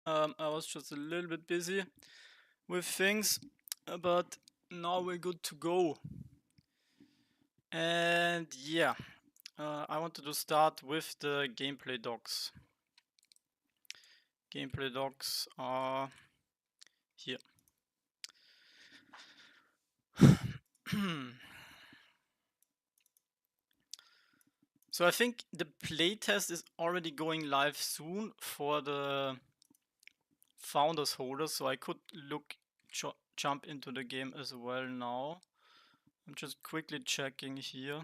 I was just a little bit busy with things, but now we're good to go. And yeah, I wanted to start with the gameplay docs. Gameplay docs are here. So I think the playtest is already going live soon for the founders holders, so I could jump into the game as well now. I'm just quickly checking here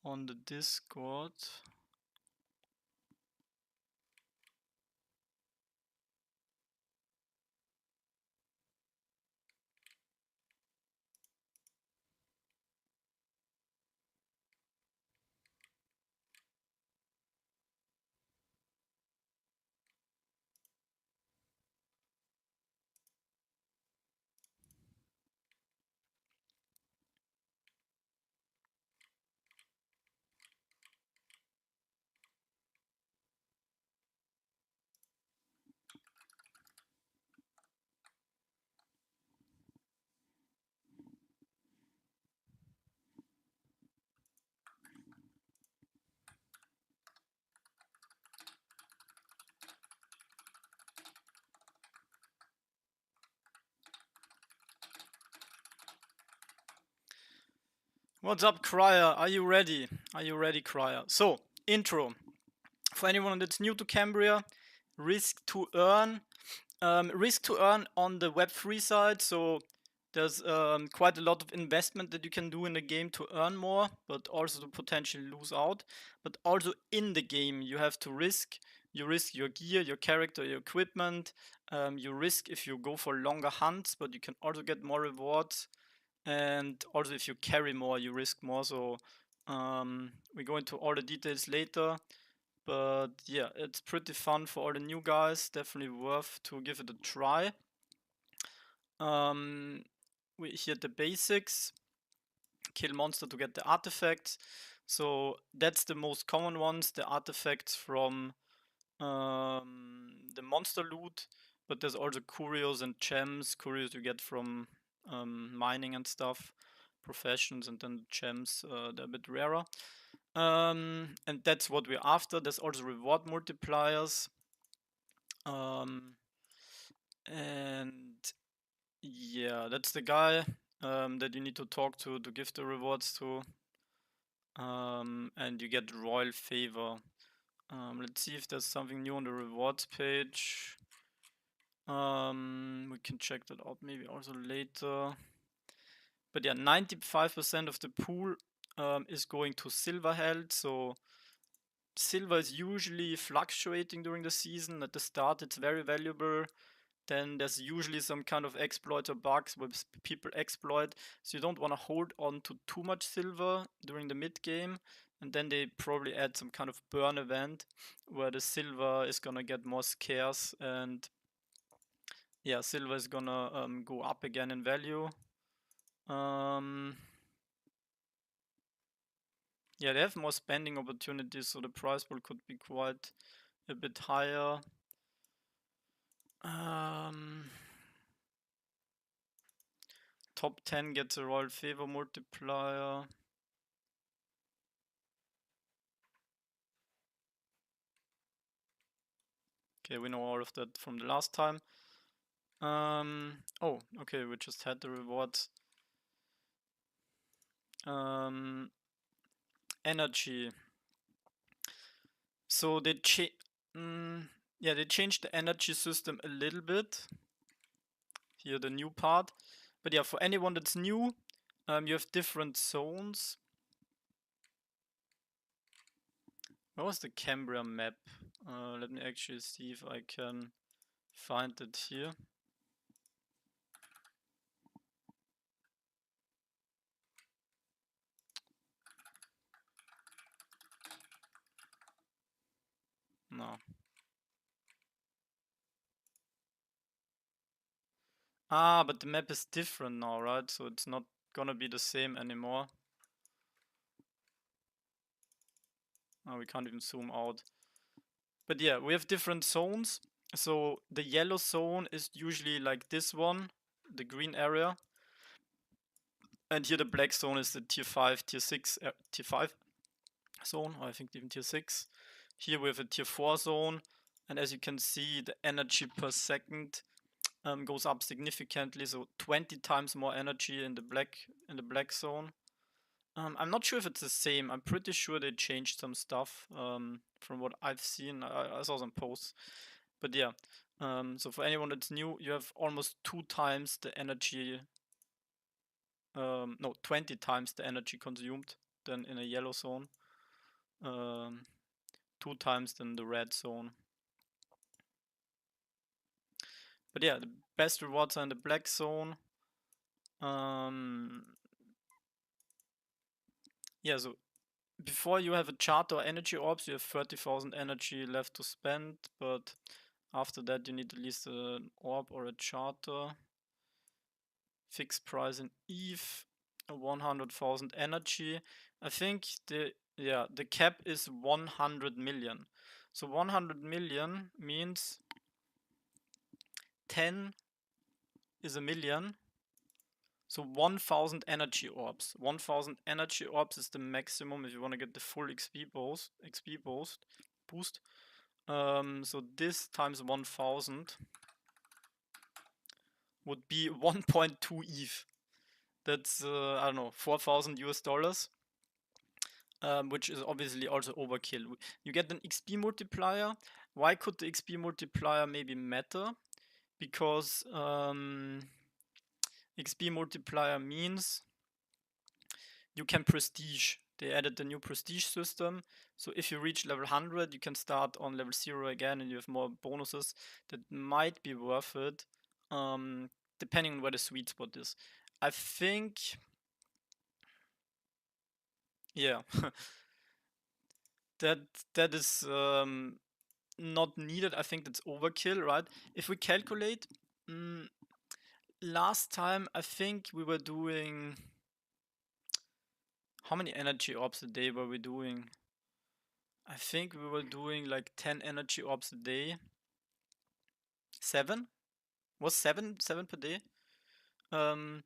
on the Discord. What's up, Crier? Are you ready? Are you ready, Crier? So, intro. For anyone that's new to Cambria, risk to earn. Risk to earn on the Web3 side. So, there's quite a lot of investment that you can do in the game to earn more, but also to potentially lose out. But also in the game, you have to risk. You risk your gear, your character, your equipment. You risk if you go for longer hunts, but you can also get more rewards. And also if you carry more, you risk more. So we go into all the details later, but yeah, it's pretty fun for all the new guys. Definitely worth to give it a try. We hear the basics: kill monster to get the artifacts. So that's the most common ones, the artifacts from the monster loot. But there's also curios and gems. Curios you get from mining and stuff, professions, and then gems, they're a bit rarer. And that's what we're after. There's also reward multipliers. And yeah, that's the guy that you need to talk to give the rewards to. And you get royal favor. Let's see if there's something new on the rewards page. We can check that out maybe also later. But yeah, 95% of the pool is going to silver held. So silver is usually fluctuating during the season. At the start, it's very valuable. Then there's usually some kind of exploit or bugs where people exploit. So you don't want to hold on to too much silver during the mid game. And then they probably add some kind of burn event where the silver is gonna get more scarce, and yeah, silver is gonna go up again in value. Yeah, they have more spending opportunities, so the price pool could be quite a bit higher. Top 10 gets a royal favor multiplier. Okay, we know all of that from the last time. Oh, okay, we just had the rewards. Energy. So they they changed the energy system a little bit. Here, the new part. But yeah, for anyone that's new, you have different zones. Where was the Cambria map? Let me actually see if I can find it here. No. Ah, but the map is different now, right? So it's not gonna be the same anymore. Oh, we can't even zoom out. But yeah, we have different zones. So the yellow zone is usually like this one, the green area. And here the black zone is the tier 5, tier 6, tier 5 zone, or I think even tier 6. Here we have a tier 4 zone. And as you can see, the energy per second goes up significantly. So 20 times more energy in the black zone. I'm not sure if it's the same. I'm pretty sure they changed some stuff from what I've seen. I saw some posts. But yeah, so for anyone that's new, you have almost 2 times the energy, no, 20 times the energy consumed than in a yellow zone. 2 times than the red zone. But yeah, the best rewards are in the black zone. Yeah, so before you have a charter or energy orbs, you have 30,000 energy left to spend, but after that you need at least an orb or a charter. Fixed price in ETH, 100,000 energy. I think the cap is 100 million. So 100 million means 10 is a million. So 1000 energy orbs. 1000 energy orbs is the maximum if you want to get the full XP boost. So this times 1000 would be 1.2 ETH. That's I don't know, 4,000 US dollars. Which is obviously also overkill. You get an XP multiplier. Why could the XP multiplier maybe matter? Because XP multiplier means you can prestige. They added the new prestige system. So if you reach level 100, you can start on level 0 again and you have more bonuses. That might be worth it, depending on where the sweet spot is. I think, yeah, that is not needed. I think that's overkill, right? If we calculate, last time I think we were doing, how many energy orbs a day were we doing? I think we were doing like 10 energy orbs a day. 7? Was 7 per day? On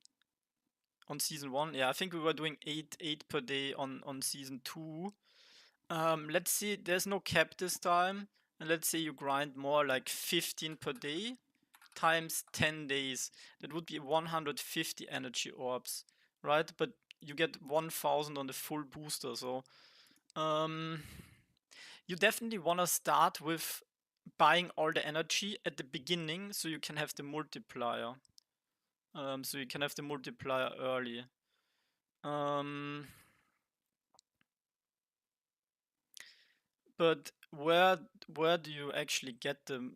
season 1? Yeah, I think we were doing 8 per day on season 2. Let's see, there's no cap this time. And let's say you grind more, like 15 per day times 10 days. That would be 150 energy orbs, right? But you get 1000 on the full booster. So you definitely want to start with buying all the energy at the beginning so you can have the multiplier. So you can have the multiplier early. But where do you actually get the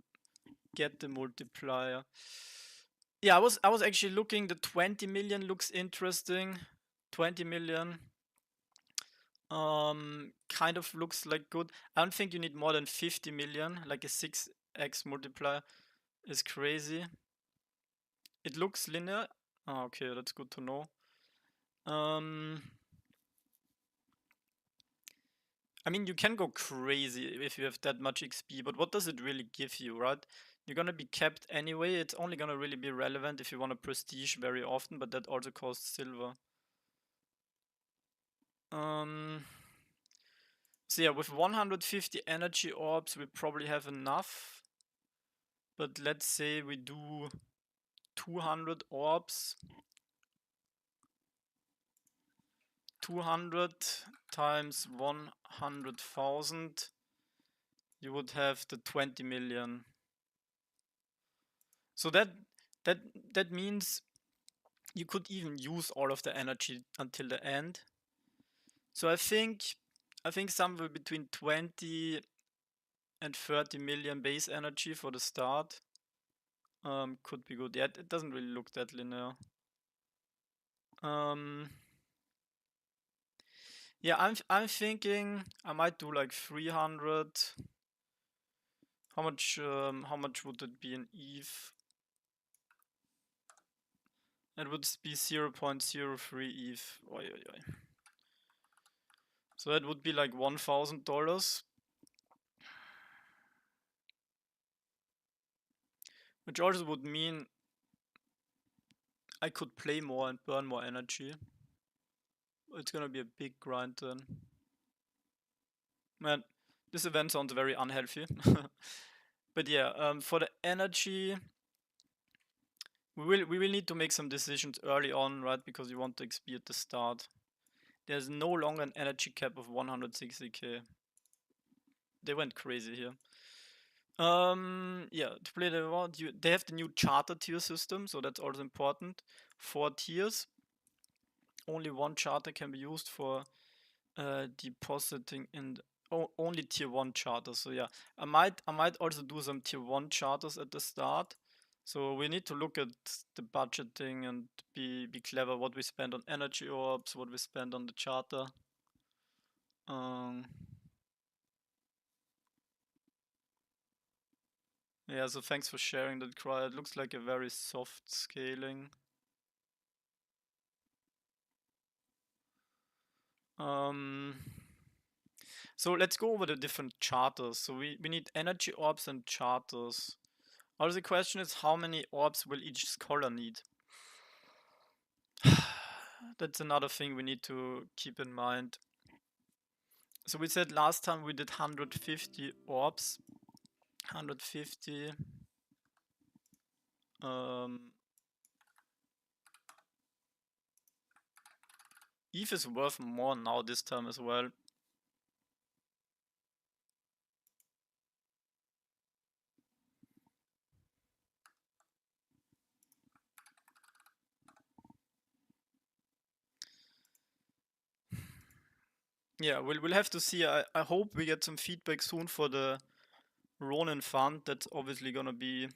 multiplier? Yeah, I was actually looking. The 20 million looks interesting. 20 million kind of looks like good. I don't think you need more than 50 million. Like a 6x multiplier is crazy. It looks linear. Oh, okay, that's good to know. I mean, you can go crazy if you have that much XP, but what does it really give you, right? You're gonna be capped anyway. It's only gonna really be relevant if you want to prestige very often, but that also costs silver. So yeah, with 150 energy orbs, we probably have enough. But let's say we do 200 orbs. 200 times 100,000. You would have the 20 million. So that means you could even use all of the energy until the end. So I think somewhere between 20 and 30 million base energy for the start could be good. Yeah, it doesn't really look that linear. Yeah, I'm thinking I might do like 300. How much would it be in ETH? It would be 0.03 ETH. Oi, oi, oi. So that would be like $1,000. which also would mean I could play more and burn more energy. It's gonna be a big grind then. Man, this event sounds very unhealthy. But yeah, for the energy, we will need to make some decisions early on, right? Because you want the XP at the start. There's no longer an energy cap of 160k. They went crazy here. Yeah, to play the round, they have the new charter tier system, so that's also important. 4 tiers. Only one charter can be used for depositing in only tier 1 charters. So yeah, I might also do some tier 1 charters at the start. So we need to look at the budgeting and be clever what we spend on energy orbs, what we spend on the charter. Yeah, so thanks for sharing that, Cry. It looks like a very soft scaling. So let's go over the different charters. So we need energy orbs and charters. Now the question is, how many orbs will each scholar need? That's another thing we need to keep in mind. So we said last time we did 150 orbs. 150. ETH is worth more now this time as well. Yeah, we'll have to see. I hope we get some feedback soon for the Ronin fund. That's obviously gonna be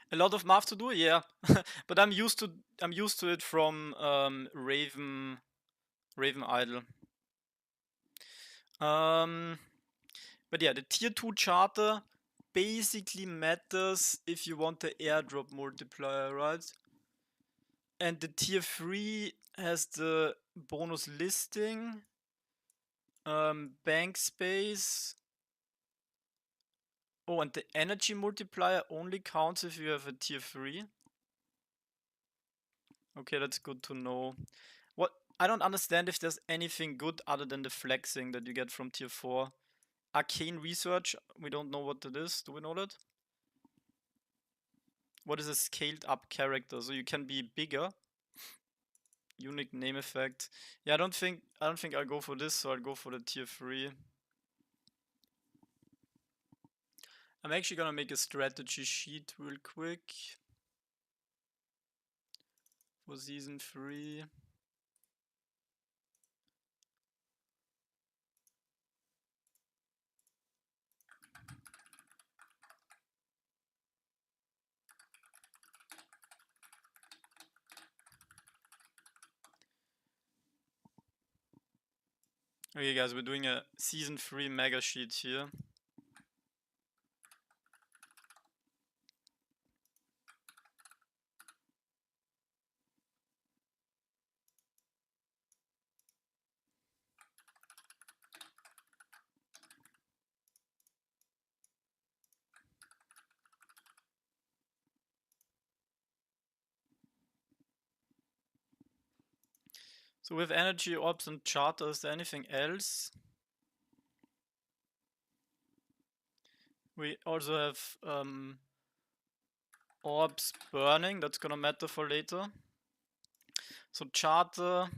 a lot of math to do, yeah. But I'm used to it from Raven Idol. But yeah, the tier 2 charter basically matters if you want the airdrop multiplier, right? And the tier 3 has the bonus listing, bank space. Oh, and the energy multiplier only counts if you have a tier 3. Okay, that's good to know. What I don't understand if there's anything good other than the flexing that you get from tier 4. Arcane research, we don't know what that is. Do we know that? What is a scaled up character? So you can be bigger. Unique name effect. Yeah, I don't think I'll go for this, so I'll go for the tier 3. I'm actually gonna make a strategy sheet real quick for season 3. Okay guys, we're doing a season 3 mega sheet here. So with energy orbs and charter, is there anything else? We also have orbs burning, that's gonna matter for later. So charter,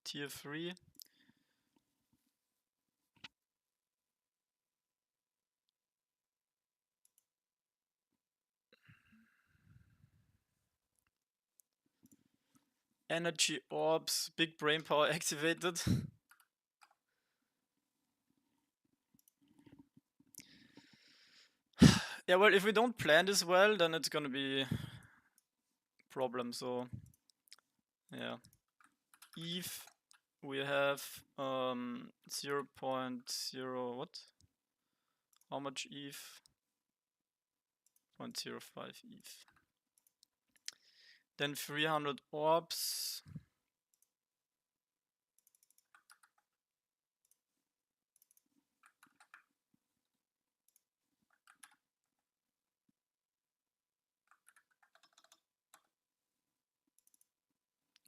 tier 3. Energy orbs, big brain power activated. Yeah, well, if we don't plan this well, then it's gonna be a problem. So yeah, if we have 0.0 what? How much ETH? 0.05 ETH. Then 300 orbs.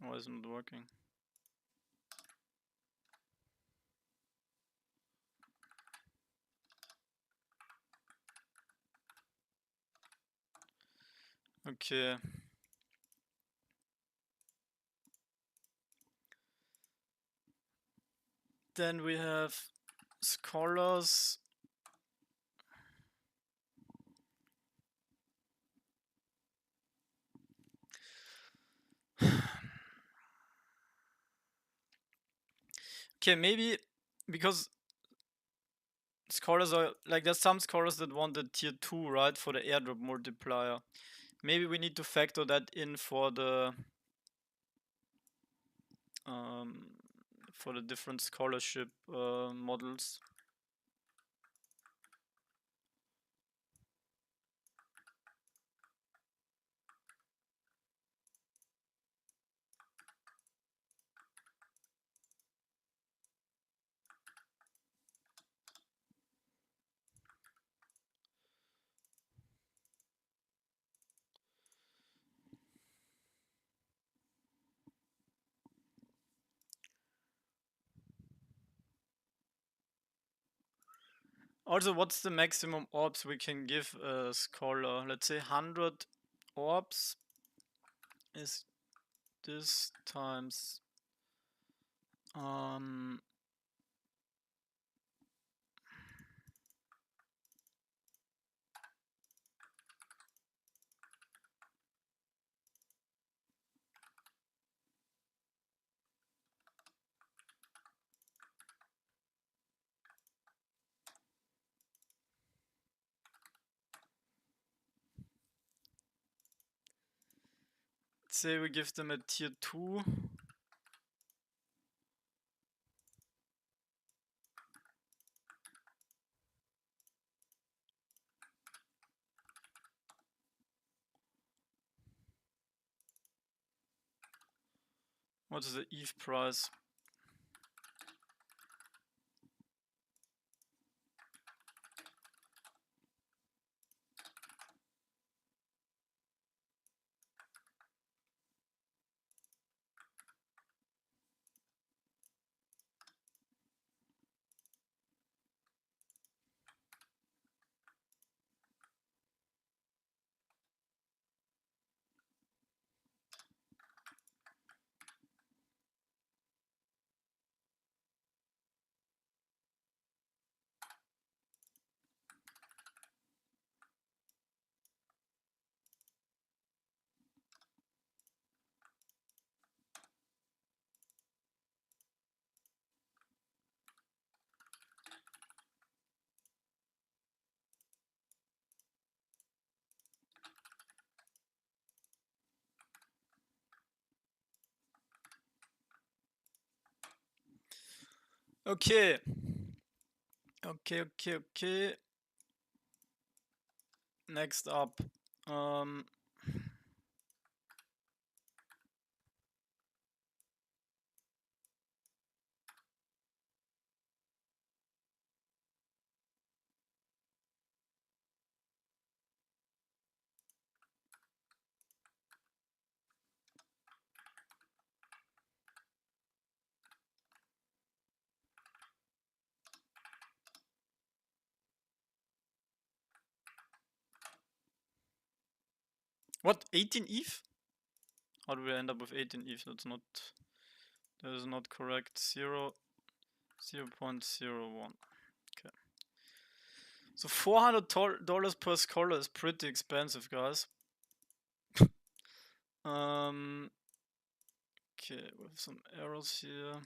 Why isn't it working? Okay. Then we have scholars. Okay, maybe because scholars are like there's some scholars that want the tier 2, right, for the airdrop multiplier. Maybe we need to factor that in for the different scholarship models. Also, what's the maximum orbs we can give a scholar? Let's say 100 orbs is this times say we give them a tier 2. What is the ETH price? Okay. Okay. Next up. What? 18 ETH? How do we end up with 18 ETH? That is not correct. 0.01. Okay. So $400 per scholar is pretty expensive, guys. Okay, with some errors here.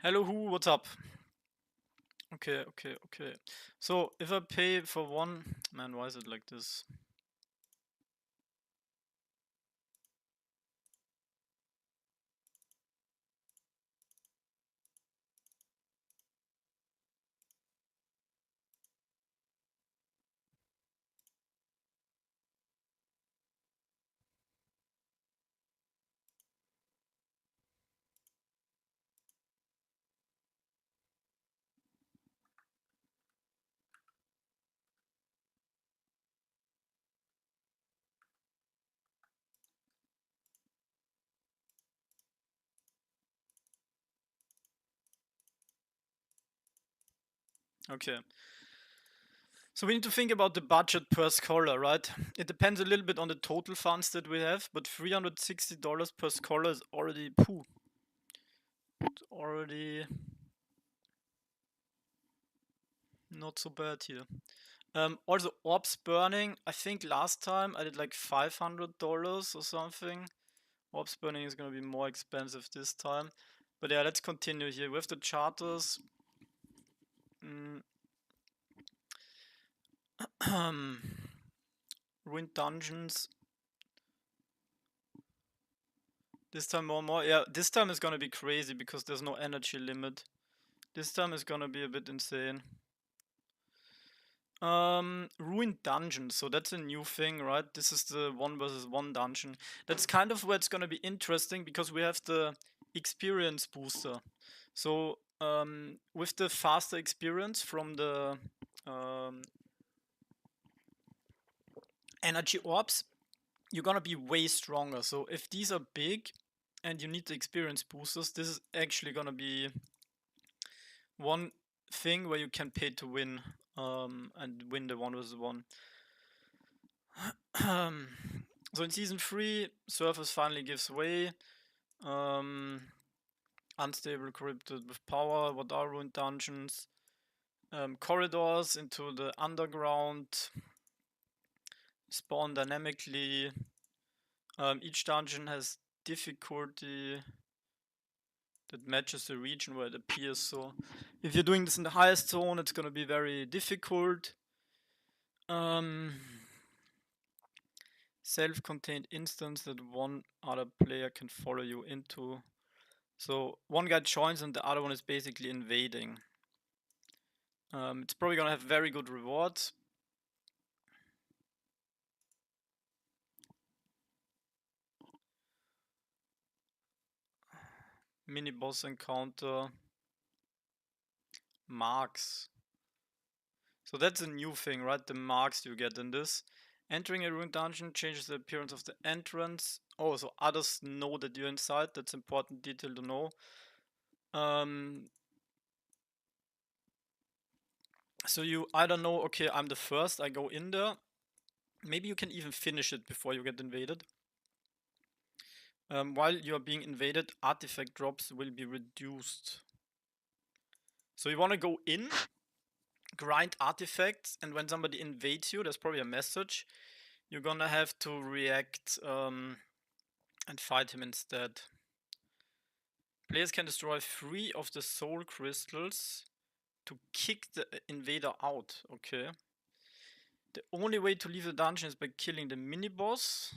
Hello, who? What's up? Okay, okay, okay. So if I pay for one, man, why is it like this? Okay. So we need to think about the budget per scholar, right? It depends a little bit on the total funds that we have, but $360 per scholar is already poo. Already not so bad here. Also orbs burning, I think last time I did like $500 or something. Orbs burning is gonna be more expensive this time. But yeah, let's continue here with the charters. Ruined dungeons. This time more. Yeah, this time is gonna be crazy because there's no energy limit. This time is gonna be a bit insane. Ruined dungeons. So that's a new thing, right? This is the 1 versus 1 dungeon. That's kind of where it's gonna be interesting because we have the experience booster. So with the faster experience from the energy orbs, you're gonna be way stronger. So if these are big and you need the experience boosters, this is actually gonna be one thing where you can pay to win and win the 1 versus 1. So in season 3, Surface finally gives way. Unstable corrupted with power. What are ruined dungeons? Corridors into the underground. Spawn dynamically. Each dungeon has difficulty that matches the region where it appears. So if you're doing this in the highest zone, it's gonna be very difficult. Self-contained instance that one other player can follow you into. So one guy joins and the other one is basically invading. It's probably gonna have very good rewards. Mini boss encounter. Marks. So that's a new thing, right? The marks you get in this. Entering a ruined dungeon changes the appearance of the entrance. Oh, so others know that you're inside. That's important detail to know. So you either know, okay, I'm the first, I go in there. Maybe you can even finish it before you get invaded. While you are being invaded, artifact drops will be reduced. So you want to go in, grind artifacts, and when somebody invades you, there's probably a message. You're gonna have to react and fight him instead. Players can destroy 3 of the soul crystals to kick the invader out. Okay. The only way to leave the dungeon is by killing the mini boss.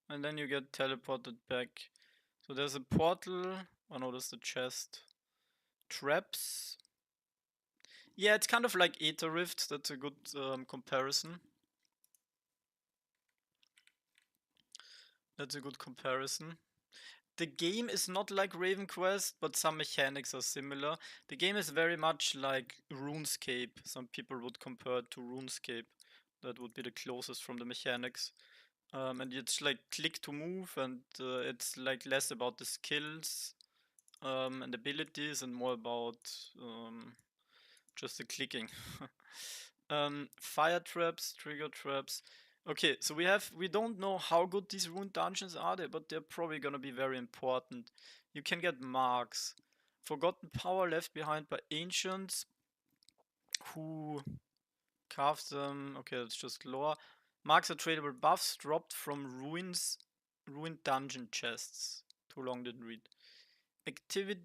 And then you get teleported back. So there's a portal. Oh no, that's the chest. Traps. Yeah, it's kind of like Aether Rift. That's a good comparison. That's a good comparison. The game is not like Raven Quest, but some mechanics are similar. The game is very much like RuneScape. Some people would compare it to RuneScape. That would be the closest from the mechanics. And it's like click to move, and it's like less about the skills and abilities and more about just the clicking. Fire traps, trigger traps. Okay, so we don't know how good these ruined dungeons are, but they're probably gonna be very important. You can get marks. Forgotten power left behind by ancients who carved them. Okay, that's just lore. Marks are tradable buffs dropped from ruined dungeon chests. Too long, didn't read. Activity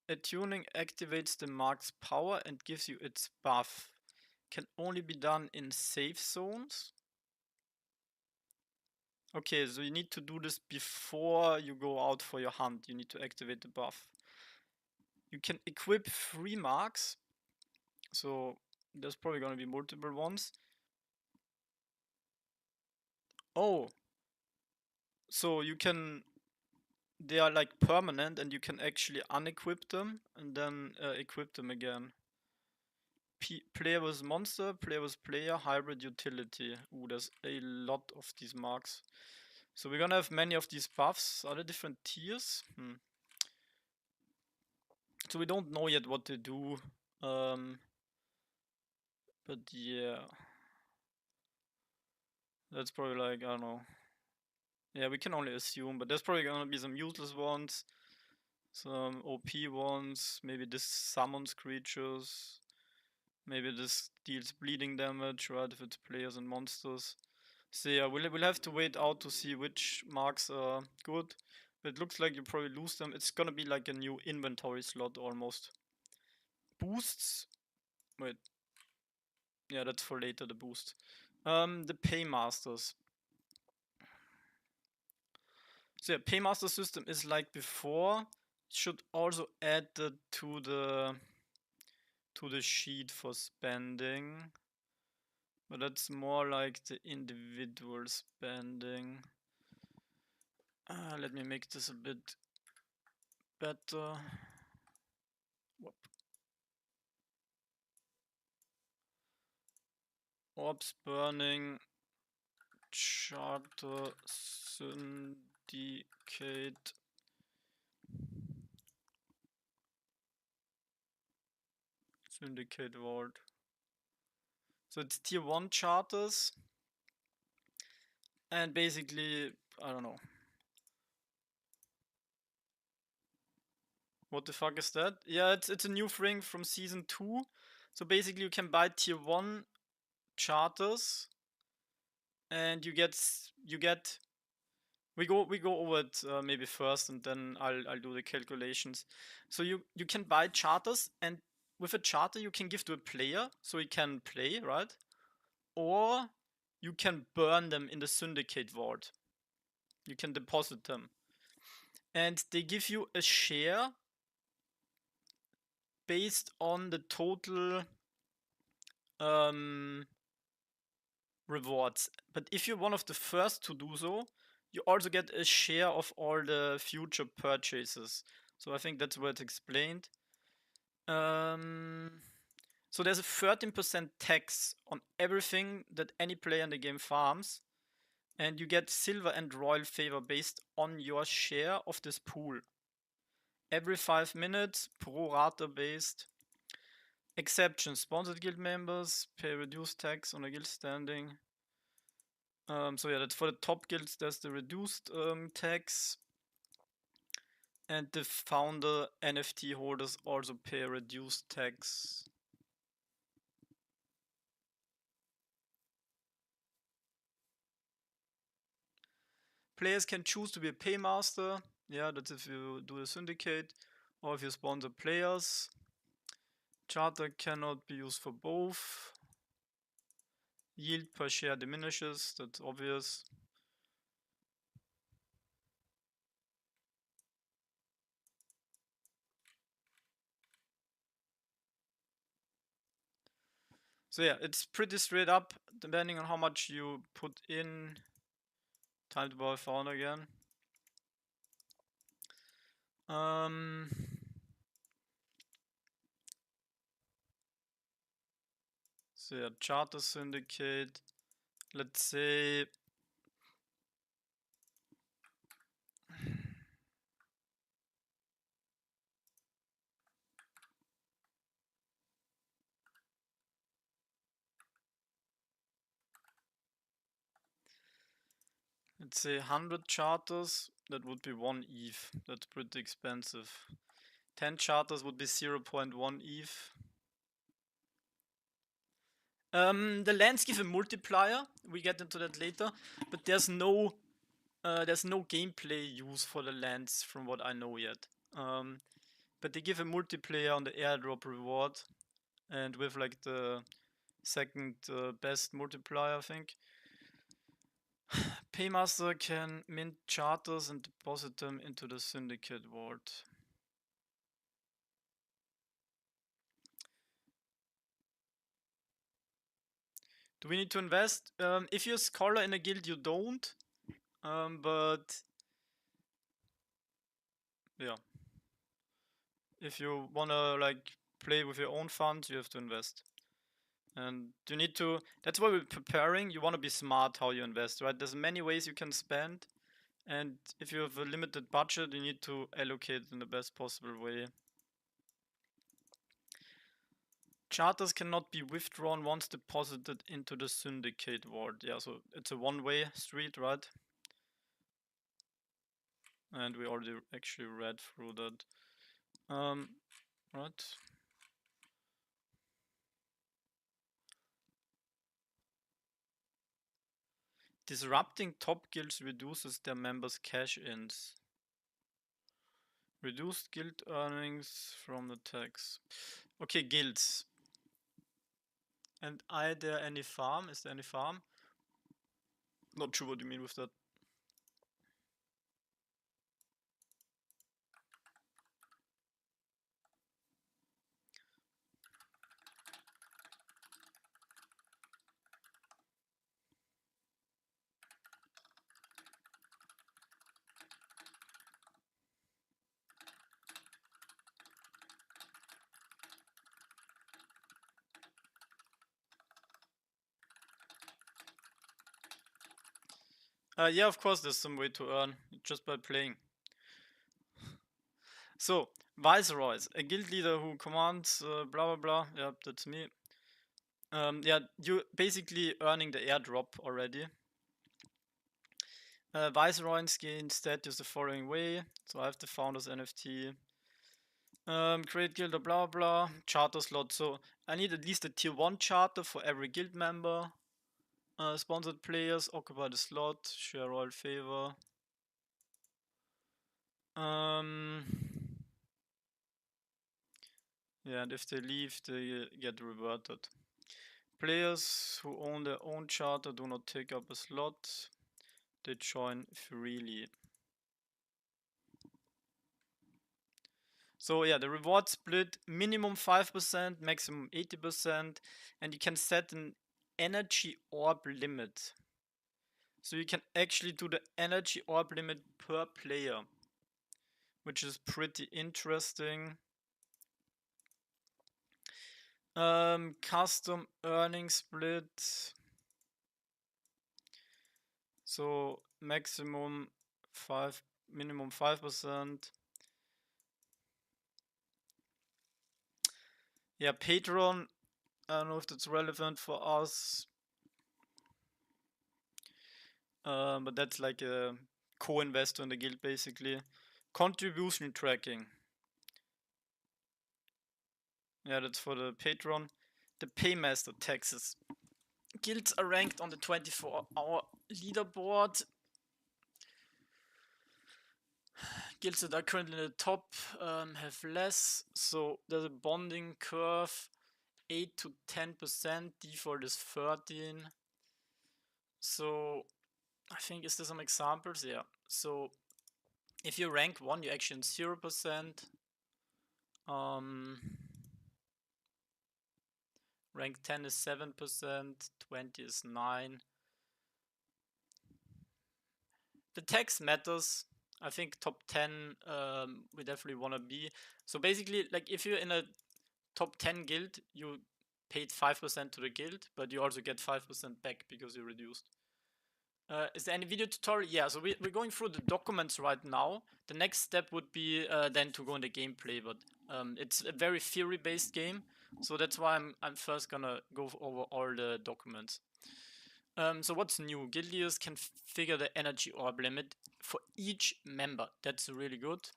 Attuning activates the mark's power and gives you its buff. Can only be done in safe zones. Okay, so you need to do this before you go out for your hunt. You need to activate the buff. You can equip 3 marks. So there's probably gonna be multiple ones. Oh, so you can, they are like permanent and you can actually unequip them and then equip them again. Player with monster, player with player, hybrid utility. Ooh, there's a lot of these marks. So we're gonna have many of these buffs. Are there different tiers? So we don't know yet what they do. But yeah. That's probably like, I don't know. Yeah, we can only assume, but there's probably gonna be some useless ones. Some OP ones. Maybe this summons creatures. Maybe this deals bleeding damage, right? If it's players and monsters. So yeah, we'll have to wait out to see which marks are good. But it looks like you probably lose them. It's gonna be like a new inventory slot almost. Boosts. Wait. Yeah, that's for later, the boost. The paymasters. So yeah, paymaster system is like before. Should also add that to the sheet for spending. But that's more like the individual spending. Let me make this a bit better. Whoop. Orbs burning, charter, syndicate. Syndicate vault. So it's tier 1 charters. And basically, I don't know. What the fuck is that? Yeah, it's a new thing from season 2. So basically you can buy tier 1 charters and you get we go over it maybe first and then I'll do the calculations. So you can buy charters and with a charter you can give to a player so he can play, right? Or you can burn them in the syndicate vault. You can deposit them. And they give you a share based on the total rewards. But if you're one of the first to do so, you also get a share of all the future purchases. So I think that's where it's explained. So there's a 13% tax on everything that any player in the game farms. And you get silver and royal favor based on your share of this pool. Every 5 minutes, pro rata based. Exceptions: sponsored guild members pay reduced tax on a guild standing. So yeah, that's for the top guilds. There's the reduced tax, and the founder NFT holders also pay reduced tax. Players can choose to be a paymaster. Yeah, that's if you do a syndicate or if you sponsor players. Charter cannot be used for both. Yield per share diminishes, that's obvious. So yeah, it's pretty straight up, depending on how much you put in. Time to buy fauna again. So yeah, charter syndicate. Let's say let's say 100 charters, that would be 1 ETH. That's pretty expensive. 10 charters would be 0.1 ETH. The lands give a multiplier. We get into that later, but there's no gameplay use for the lands from what I know yet. but they give a multiplayer on the airdrop reward, and with like the second best multiplier, I think. Paymaster can mint charters and deposit them into the syndicate vault. Do we need to invest? If you're a scholar in a guild, you don't. But yeah, if you wanna like play with your own funds, you have to invest. And you need to. That's why we're preparing. You want to be smart how you invest, right? There's many ways you can spend, and if you have a limited budget, you need to allocate it in the best possible way. Charters cannot be withdrawn once deposited into the syndicate vault. Yeah, so it's a one-way street, right? And we already actually read through that. Right. Disrupting top guilds reduces their members' cash-ins. Reduced guild earnings from the tax. Okay, guilds. And are there any farm? Is there any farm? Not sure what you mean with that. Yeah, of course, there's some way to earn just by playing. So, Viceroys, a guild leader who commands blah blah blah. Yeah, that's me. Yeah, you basically earning the airdrop already. Viceroys gain status the following way. So I have the founders NFT. Create guild blah blah. Charter slot. So I need at least a tier 1 charter for every guild member. Sponsored players occupy the slot. Share royal favor. Yeah, and if they leave, they get reverted. Players who own their own charter do not take up a slot. They join freely. So yeah, the reward split minimum 5%, maximum 80%, and you can set an energy orb limit. So you can actually do the energy orb limit per player, which is pretty interesting. Custom earning split. So maximum 5, minimum 5%. Yeah, Patreon. I don't know if that's relevant for us. But that's like a co-investor in the guild basically. Contribution tracking. Yeah, that's for the patron. The paymaster taxes. Guilds are ranked on the 24-hour leaderboard. Guilds that are currently in the top have less. So there's a bonding curve. 8 to 10%. Default is 13. So I think, is there some examples? Yeah. So if you rank 1, you're actually in 0%. Rank 10 is 7%, 20 is 9. The tax matters. I think top 10 we definitely want to be. So basically, like if you're in a top 10 guild, you paid 5% to the guild, but you also get 5% back because you reduced. Is there any video tutorial? Yeah, so we're going through the documents right now. The next step would be then to go into gameplay, but it's a very theory-based game, so that's why I'm first gonna go over all the documents. So what's new? Guild leaders can figure the energy orb limit for each member. That's really good.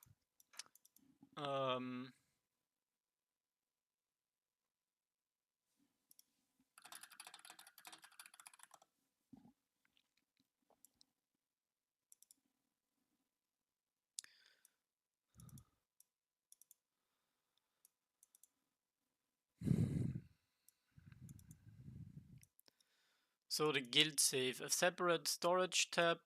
So the guild save, a separate storage tab.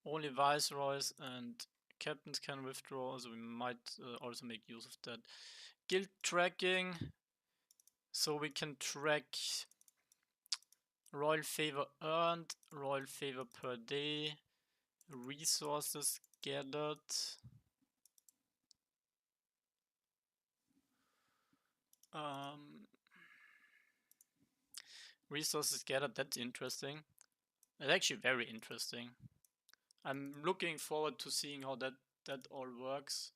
Only viceroys and captains can withdraw, so we might also make use of that. Guild tracking, so we can track royal favor earned, royal favor per day, resources gathered. Resources gathered, that's interesting. It's actually very interesting. I'm looking forward to seeing how that all works.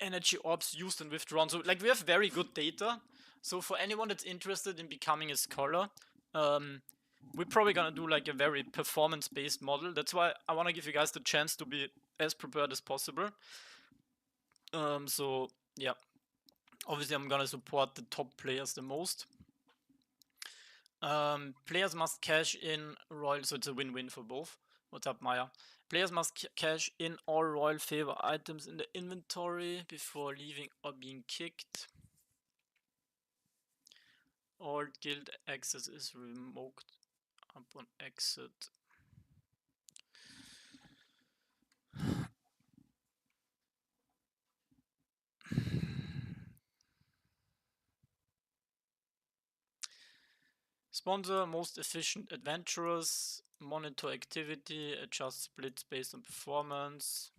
Energy orbs used and withdrawn. So like we have very good data. So for anyone that's interested in becoming a scholar, we're probably gonna do like a very performance-based model. That's why I want to give you guys the chance to be as prepared as possible. So yeah, obviously I'm gonna support the top players the most. Players must cash in royal, so it's a win-win for both. What's up, Maya? Players must cash in all royal favor items in the inventory before leaving or being kicked. All guild access is revoked upon exit. Sponsor most efficient adventurers, monitor activity, adjust splits based on performance.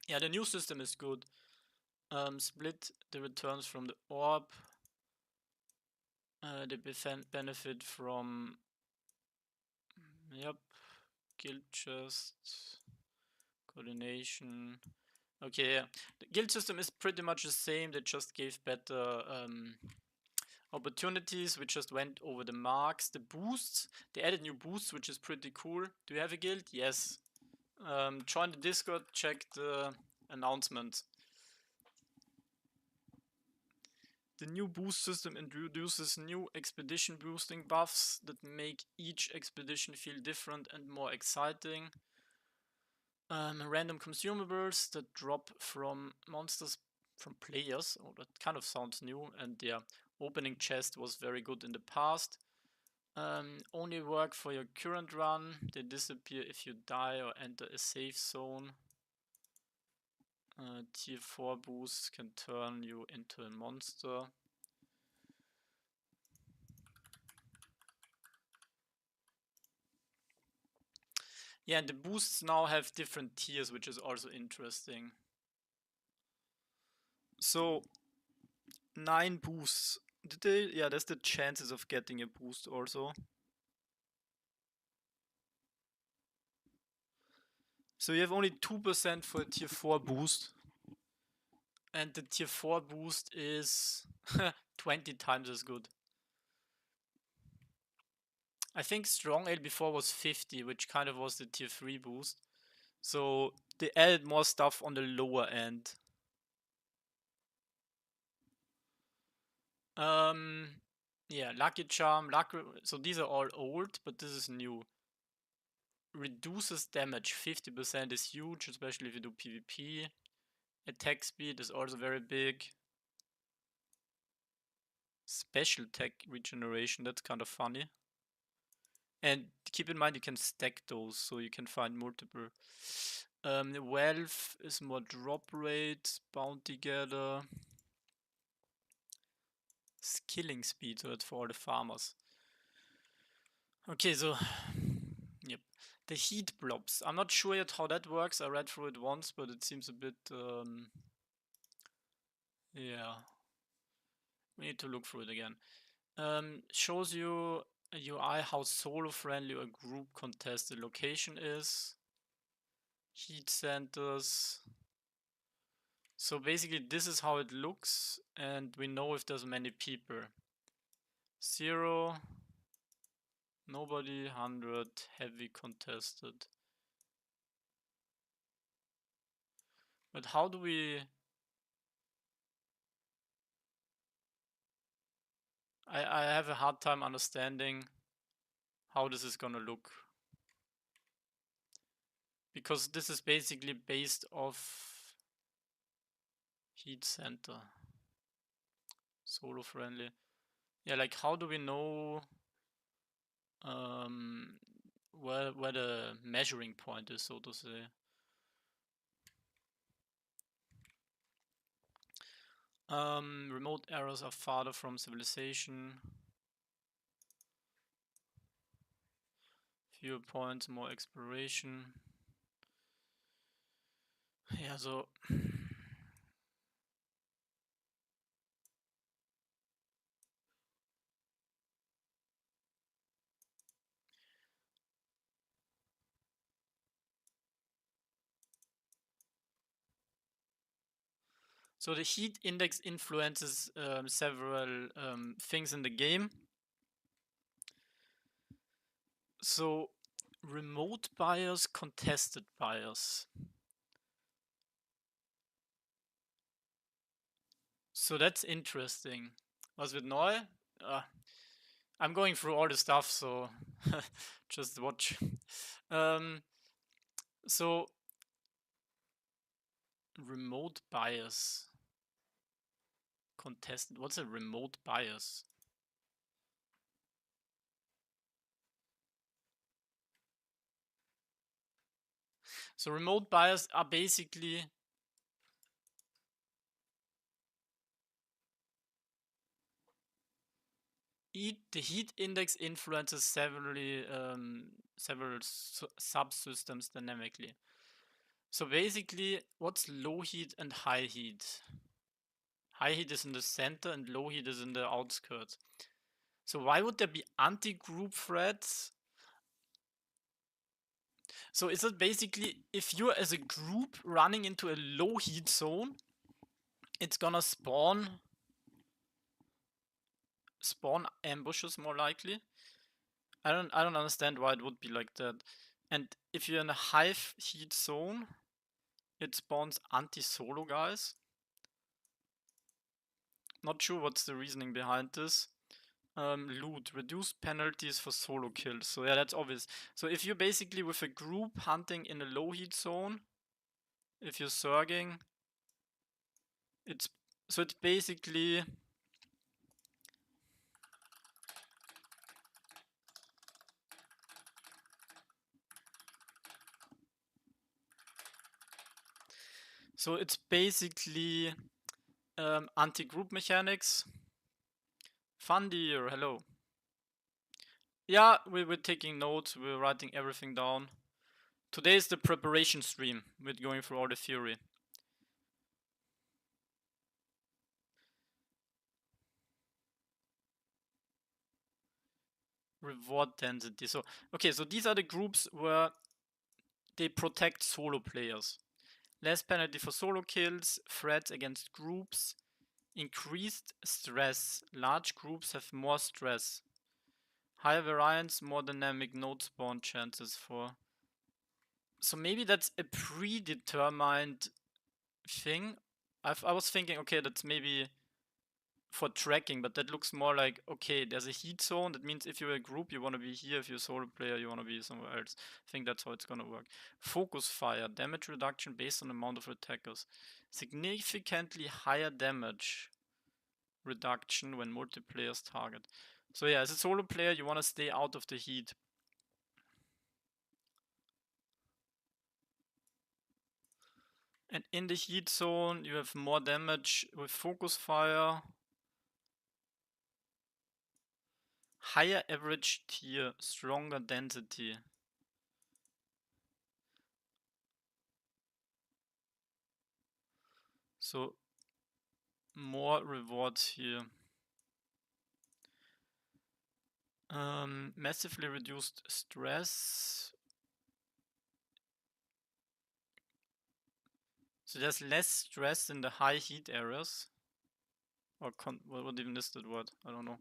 Yeah, the new system is good. Split the returns from the orb. They benefit from, yep, guild chest, coordination. Okay, yeah. The guild system is pretty much the same. They just gave better opportunities. We just went over the marks, the boosts. They added new boosts, which is pretty cool. Do you have a guild? Yes. Join the Discord, check the announcement. The new boost system introduces new expedition boosting buffs that make each expedition feel different and more exciting. Random consumables that drop from monsters from players. Oh, that kind of sounds new. And yeah, opening chest was very good in the past. Only work for your current run. They disappear if you die or enter a safe zone. Tier 4 boosts can turn you into a monster. Yeah, and the boosts now have different tiers, which is also interesting. So 9 boosts. Did they? Yeah, that's the chances of getting a boost also. So you have only 2% for a tier 4 boost. And the tier 4 boost is 20 times as good. I think Strong Ale before was 50, which kind of was the tier 3 boost. So they added more stuff on the lower end. Yeah, Lucky Charm, so these are all old, but this is new. Reduces damage 50% is huge, especially if you do PvP. Attack speed is also very big. Special tech regeneration, that's kind of funny. And keep in mind you can stack those, so you can find multiple. Wealth is more drop rate, bounty gather. Skilling speed, so that's for all the farmers. Okay, so yep. The heat blobs. I'm not sure yet how that works. I read through it once, but it seems a bit yeah. We need to look through it again. Shows you a UI how solo friendly a group contested location is. Heat centers. So basically this is how it looks, and we know if there's many people. 0, nobody, 100, heavy contested. But how do we... I have a hard time understanding how this is gonna look. because this is basically based off heat center. Solo friendly. Yeah, like how do we know where the measuring point is, so to say? Remote errors are farther from civilization. Fewer points, more exploration. Yeah, so so the heat index influences several things in the game. So remote bias, contested bias. So that's interesting. Was it neu? I'm going through all the stuff, so just watch. So remote bias, contested. What's a remote bias? So remote bias are basically the heat index influences several subsystems dynamically. So basically, what's low heat and high heat? High heat is in the center and low heat is in the outskirts. So why would there be anti-group threats? So is it basically if you're as a group running into a low heat zone, it's gonna spawn ambushes more likely? I don't understand why it would be like that. And if you're in a high heat zone, it spawns anti-solo guys. Not sure what's the reasoning behind this. Loot, reduce penalties for solo kills. So yeah, that's obvious. So if you're basically with a group hunting in a low heat zone, if you're surging, it's basically anti-group mechanics. Fundier, hello. Yeah, we're taking notes, we're writing everything down. Today is the preparation stream. We're going through all the theory. Reward density. So, okay, so these are the groups where they protect solo players. Less penalty for solo kills, threats against groups, increased stress. Large groups have more stress. Higher variance, more dynamic node spawn chances for. So maybe that's a predetermined thing. I was thinking, okay, that's maybe for tracking, but that looks more like, okay, there's a heat zone. That means if you're a group, you want to be here. If you're a solo player, you want to be somewhere else. I think that's how it's gonna work. Focus fire, damage reduction based on amount of attackers. Significantly higher damage reduction when multiplayers target. So yeah, as a solo player, you want to stay out of the heat. And in the heat zone, you have more damage with focus fire. Higher average tier, stronger density. So more rewards here. Massively reduced stress. So there's less stress in the high heat areas. Or what even is that word? I don't know.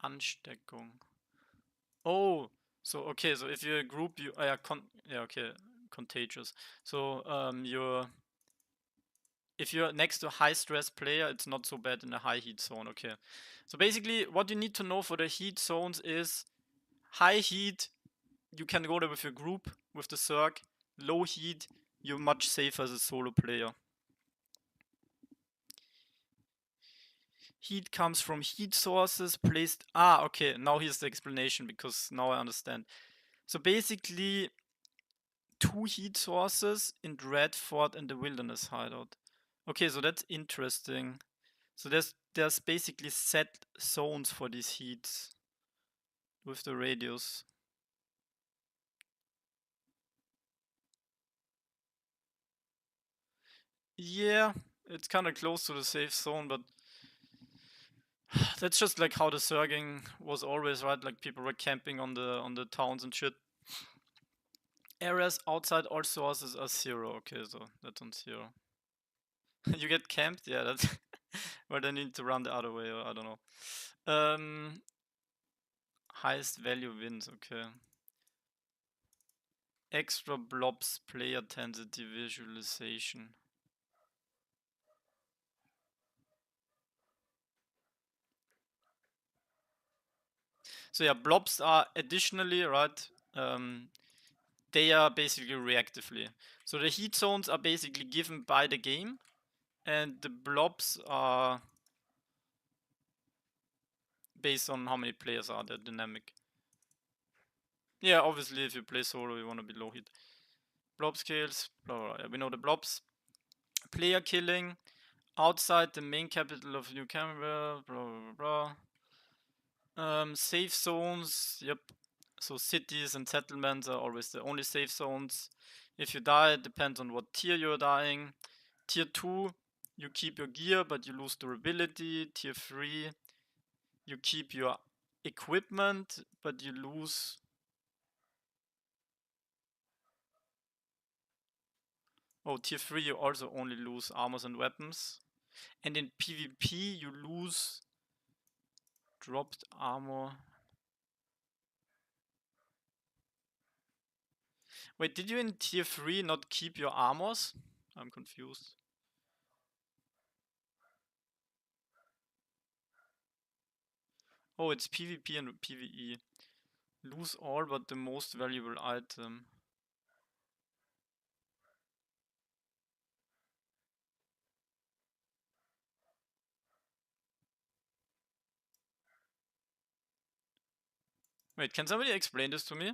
Ansteckung. Oh, so okay, so if you're a group, you okay, contagious. So if you're next to a high stress player, it's not so bad in a high heat zone. Okay, so basically what you need to know for the heat zones is high heat you can go there with your group, with the Zerg. Low heat, you're much safer as a solo player. Heat comes from heat sources placed. Ah, okay, now here's the explanation, because now I understand. So basically, 2 heat sources in Dreadfort and the Wilderness Hideout. Okay, so that's interesting. So there's basically set zones for these heats with the radius. Yeah, it's kind of close to the safe zone, but that's just like how the Zerging was always, right? Like people were camping on the towns and shit. Areas outside all sources are 0. Okay, so that's on 0. You get camped? Yeah, that's well, then you need to run the other way, or I don't know. Highest value wins, okay. Extra blobs player density visualization. So yeah, blobs are additionally, right? They are basically reactively. So the heat zones are basically given by the game, and the blobs are based on how many players are there, dynamic. Yeah, obviously if you play solo, you want to be low heat. Blob scales, blah, blah, blah. Yeah, we know the blobs. Player killing outside the main capital of New Cambria, blah, blah, blah. Safe zones, yep. So cities and settlements are always the only safe zones. If you die, it depends on what tier you're dying. Tier 2, you keep your gear, but you lose durability. Tier 3, you keep your equipment, but you lose... Oh, tier 3, you also only lose armors and weapons. And in PvP, you lose dropped armor. Wait, did you in tier 3 not keep your armors? I'm confused. Oh, it's PvP and PvE. Lose all but the most valuable item. Wait, can somebody explain this to me?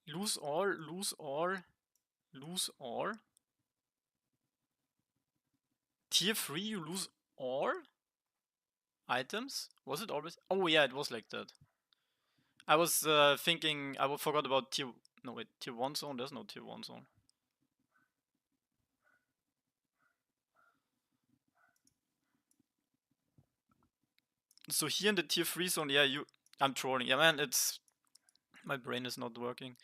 Lose all, lose all, lose all? Tier 3 you lose all items? Was it always? Oh yeah, it was like that. I was thinking, I forgot about tier... No wait, tier 1 zone? There's no tier 1 zone. So here in the tier 3 zone, yeah, I'm trolling. Yeah man, it's... My brain is not working.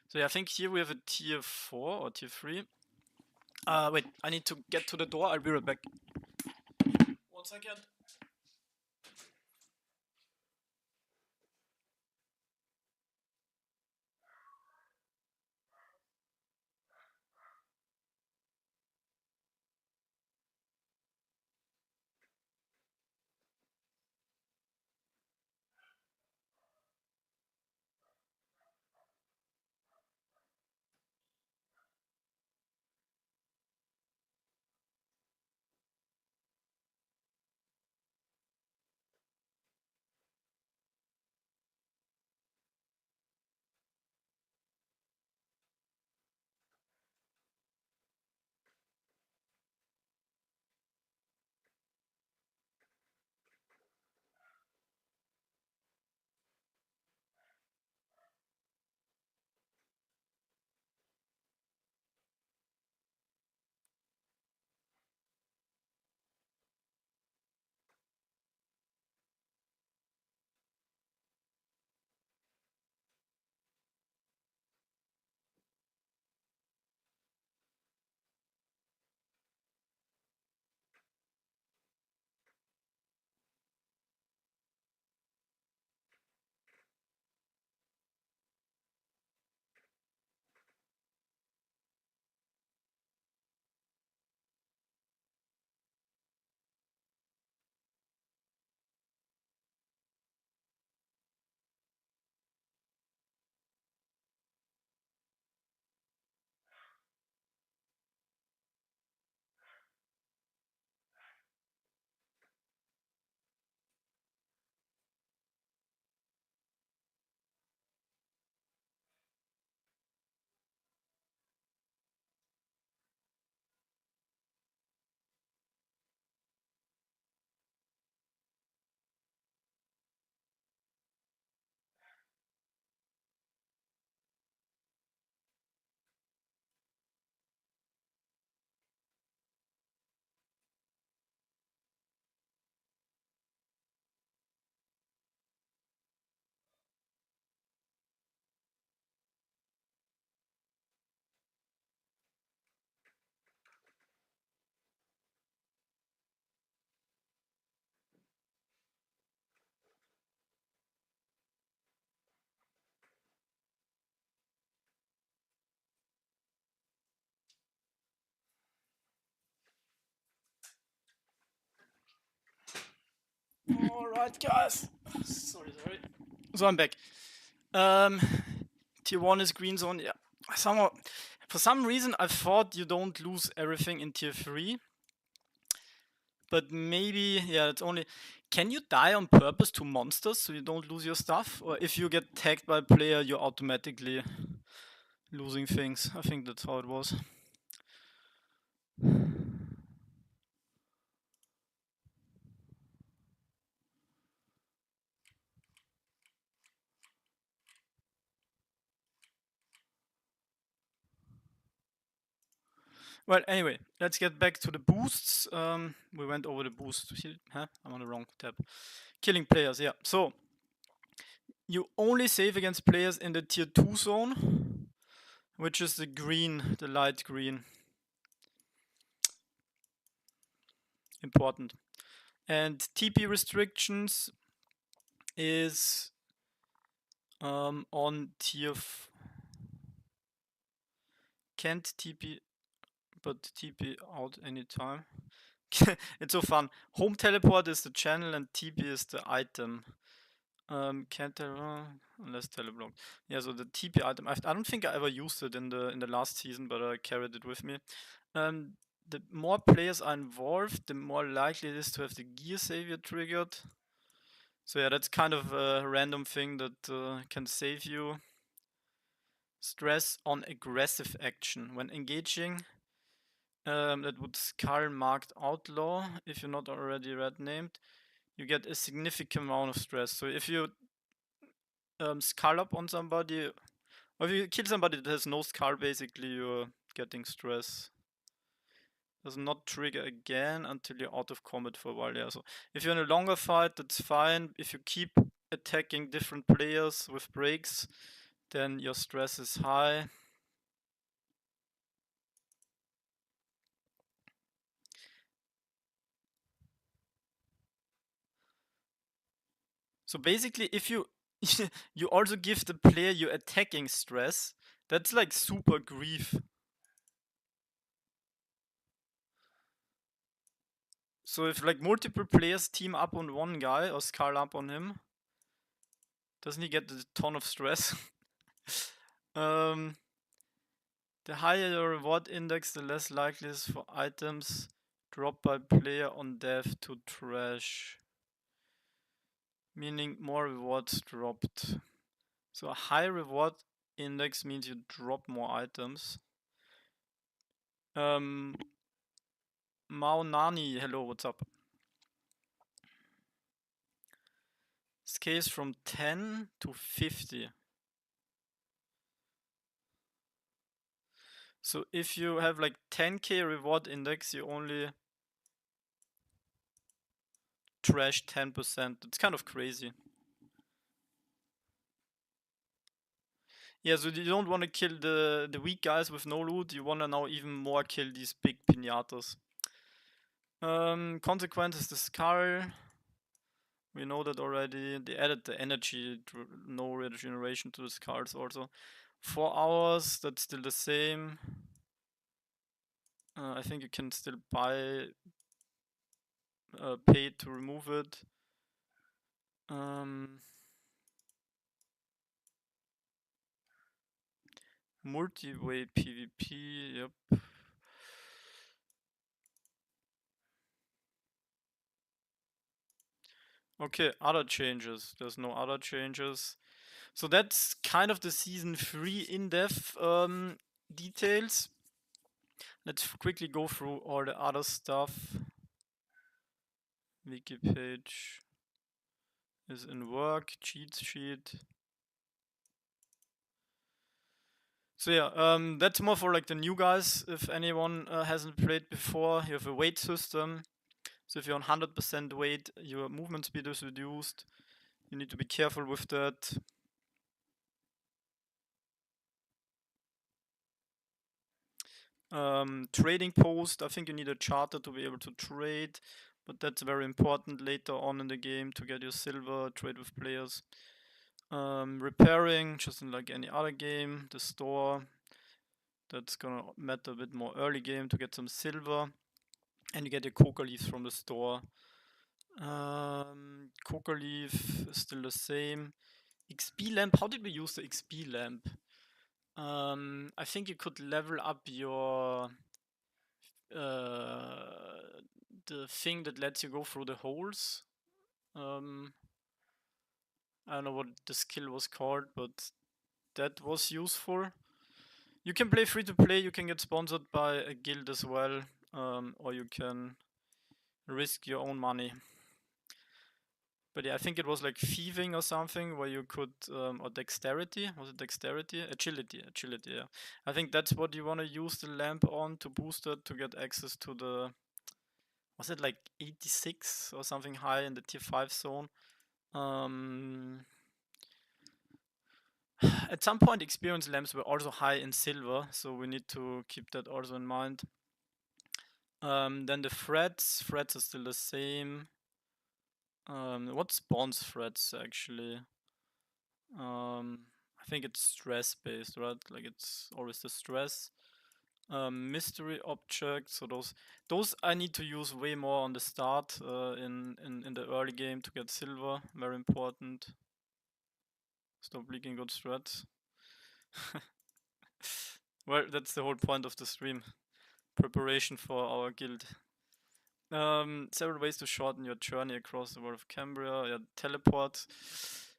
So yeah, I think here we have a tier 4 or tier 3. Wait, I need to get to the door. I'll be right back. 1 second. Alright, guys. Sorry. So I'm back. Tier 1 is green zone. Yeah. For some reason, I thought you don't lose everything in tier 3. But maybe, yeah, it's only... Can you die on purpose to monsters so you don't lose your stuff? Or if you get tagged by a player, you're automatically losing things? I think that's how it was. Well, anyway, let's get back to the boosts. We went over the boost. Huh? I'm on the wrong tab. Killing players, yeah. So, you only save against players in the tier 2 zone, which is the green, the light green. Important. And TP restrictions is on tier... Can't TP, but TP out anytime. It's so fun. Home teleport is the channel and TP is the item. Can't unless teleblock. Yeah, so the TP item. I don't think I ever used it in the last season, but I carried it with me. The more players are involved, the more likely it is to have the gear savior triggered. So yeah, that's kind of a random thing that can save you. Stress on aggressive action when engaging. That would Skull marked outlaw if you're not already red named. You get a significant amount of stress. So if you skull up on somebody, or if you kill somebody that has no skull, basically you're getting stress. Does not trigger again until you're out of combat for a while. Yeah, so if you're in a longer fight, that's fine. If you keep attacking different players with breaks, then your stress is high. So basically, if you you also give the player your attacking stress, that's like super grief. So if like multiple players team up on one guy or skull up on him, doesn't he get a ton of stress? The higher your reward index, the less likely it is for items dropped by player on death to trash. Meaning more rewards dropped. So a high reward index means you drop more items. Mao Nani, hello, what's up? Scales from 10 to 50. So if you have like 10k reward index, you only trash 10%. It's kind of crazy. Yeah, so you don't want to kill the weak guys with no loot. You want to now even more kill these big pinatas. Consequence is the skull. We know that already. They added the energy, no regeneration to the skulls also. 4 hours, that's still the same. I think you can still buy pay to remove it. Multi-way PvP, yep. Okay, other changes. There's no other changes. So that's kind of the season 3 in-depth details. Let's quickly go through all the other stuff. Wiki page is in work, cheat sheet. So yeah, that's more for like the new guys. If anyone hasn't played before, you have a weight system. So if you're on 100% weight, your movement speed is reduced. You need to be careful with that. Trading post, I think you need a charter to be able to trade, but that's very important later on in the game to get your silver, trade with players. Repairing, just like any other game. The store, that's gonna matter a bit more early game to get some silver. And you get your coca leaves from the store. Coca leaf is still the same. XP lamp. How did we use the XP lamp? I think you could level up your the thing that lets you go through the holes. I don't know what the skill was called, but that was useful. You can play free to play, you can get sponsored by a guild as well, or you can risk your own money. But yeah, I think it was like thieving or something where you could, or dexterity, was it dexterity? Agility, yeah. I think that's what you want to use the lamp on to boost it to get access to the, was it like 86 or something high in the tier 5 zone? At some point, experience lamps were also high in silver, so we need to keep that also in mind. Then the threads are still the same. What spawns threads actually? I think it's stress based, right? Like it's always the stress. Mystery objects, so those I need to use way more on the start in the early game to get silver. Very important. Stop leaking good threads. Well, that's the whole point of the stream. Preparation for our guild. Several ways to shorten your journey across the world of Cambria. Yeah, teleport.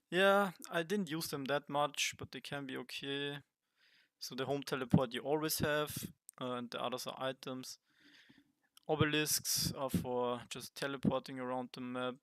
Yeah, I didn't use them that much, but they can be okay. So the home teleport you always have, and the others are items. Obelisks are for just teleporting around the map.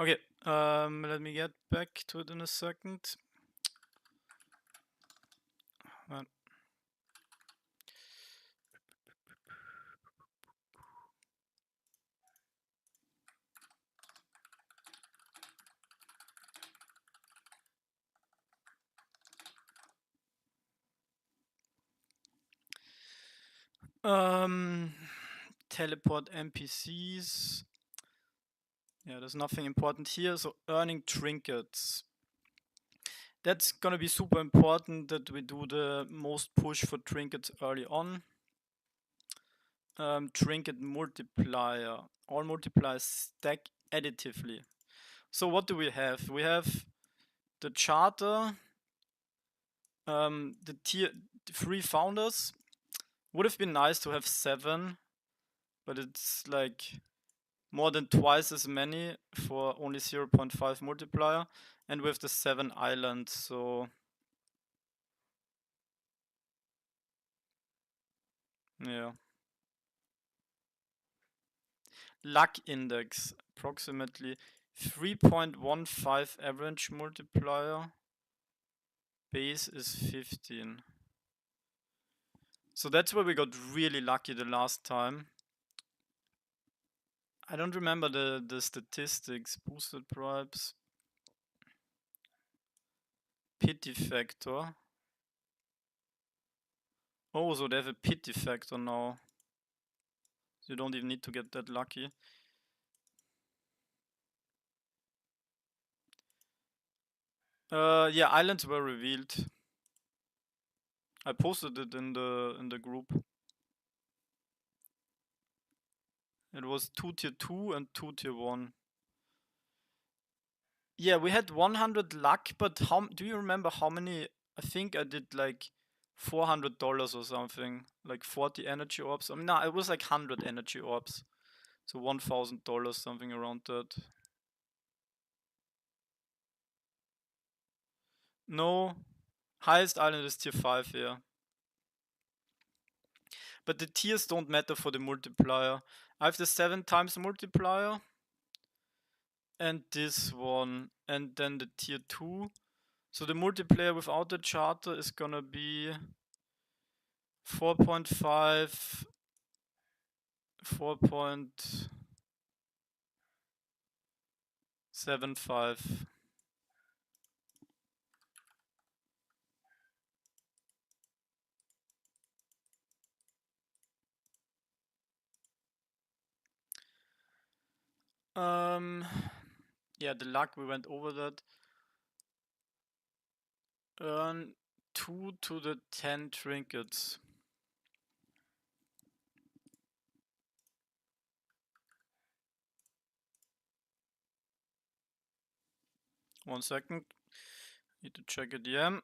Okay, let me get back to it in a second. Teleport NPCs. Yeah, there's nothing important here. So earning trinkets. That's gonna be super important that we do the most push for trinkets early on. Trinket multiplier. All multipliers stack additively. So what do we have? We have the charter, the tier 3 founders. Would have been nice to have 7, but it's like more than twice as many for only 0.5 multiplier. And we have the 7 islands, so yeah. Luck index, approximately 3.15 average multiplier. Base is 15. So that's where we got really lucky the last time. I don't remember the statistics. Boosted bribes. Pity factor. Oh, so they have a pity factor now. You don't even need to get that lucky. Yeah, islands were revealed. I posted it in the group. It was 2 tier 2 and 2 tier 1. Yeah, we had 100 luck, but how do you remember how many? I think I did like $400 or something, like 40 energy orbs. I mean, no, it was like 100 energy orbs, so $1,000, something around that. No, highest island is tier 5, yeah. But the tiers don't matter for the multiplier. I have the 7 times multiplier, and this one, and then the tier 2. So the multiplayer without the charter is gonna be 4.5, 4.75. Yeah, the luck, we went over that. Earn 2 to the 10 trinkets. One second. Need to check it again.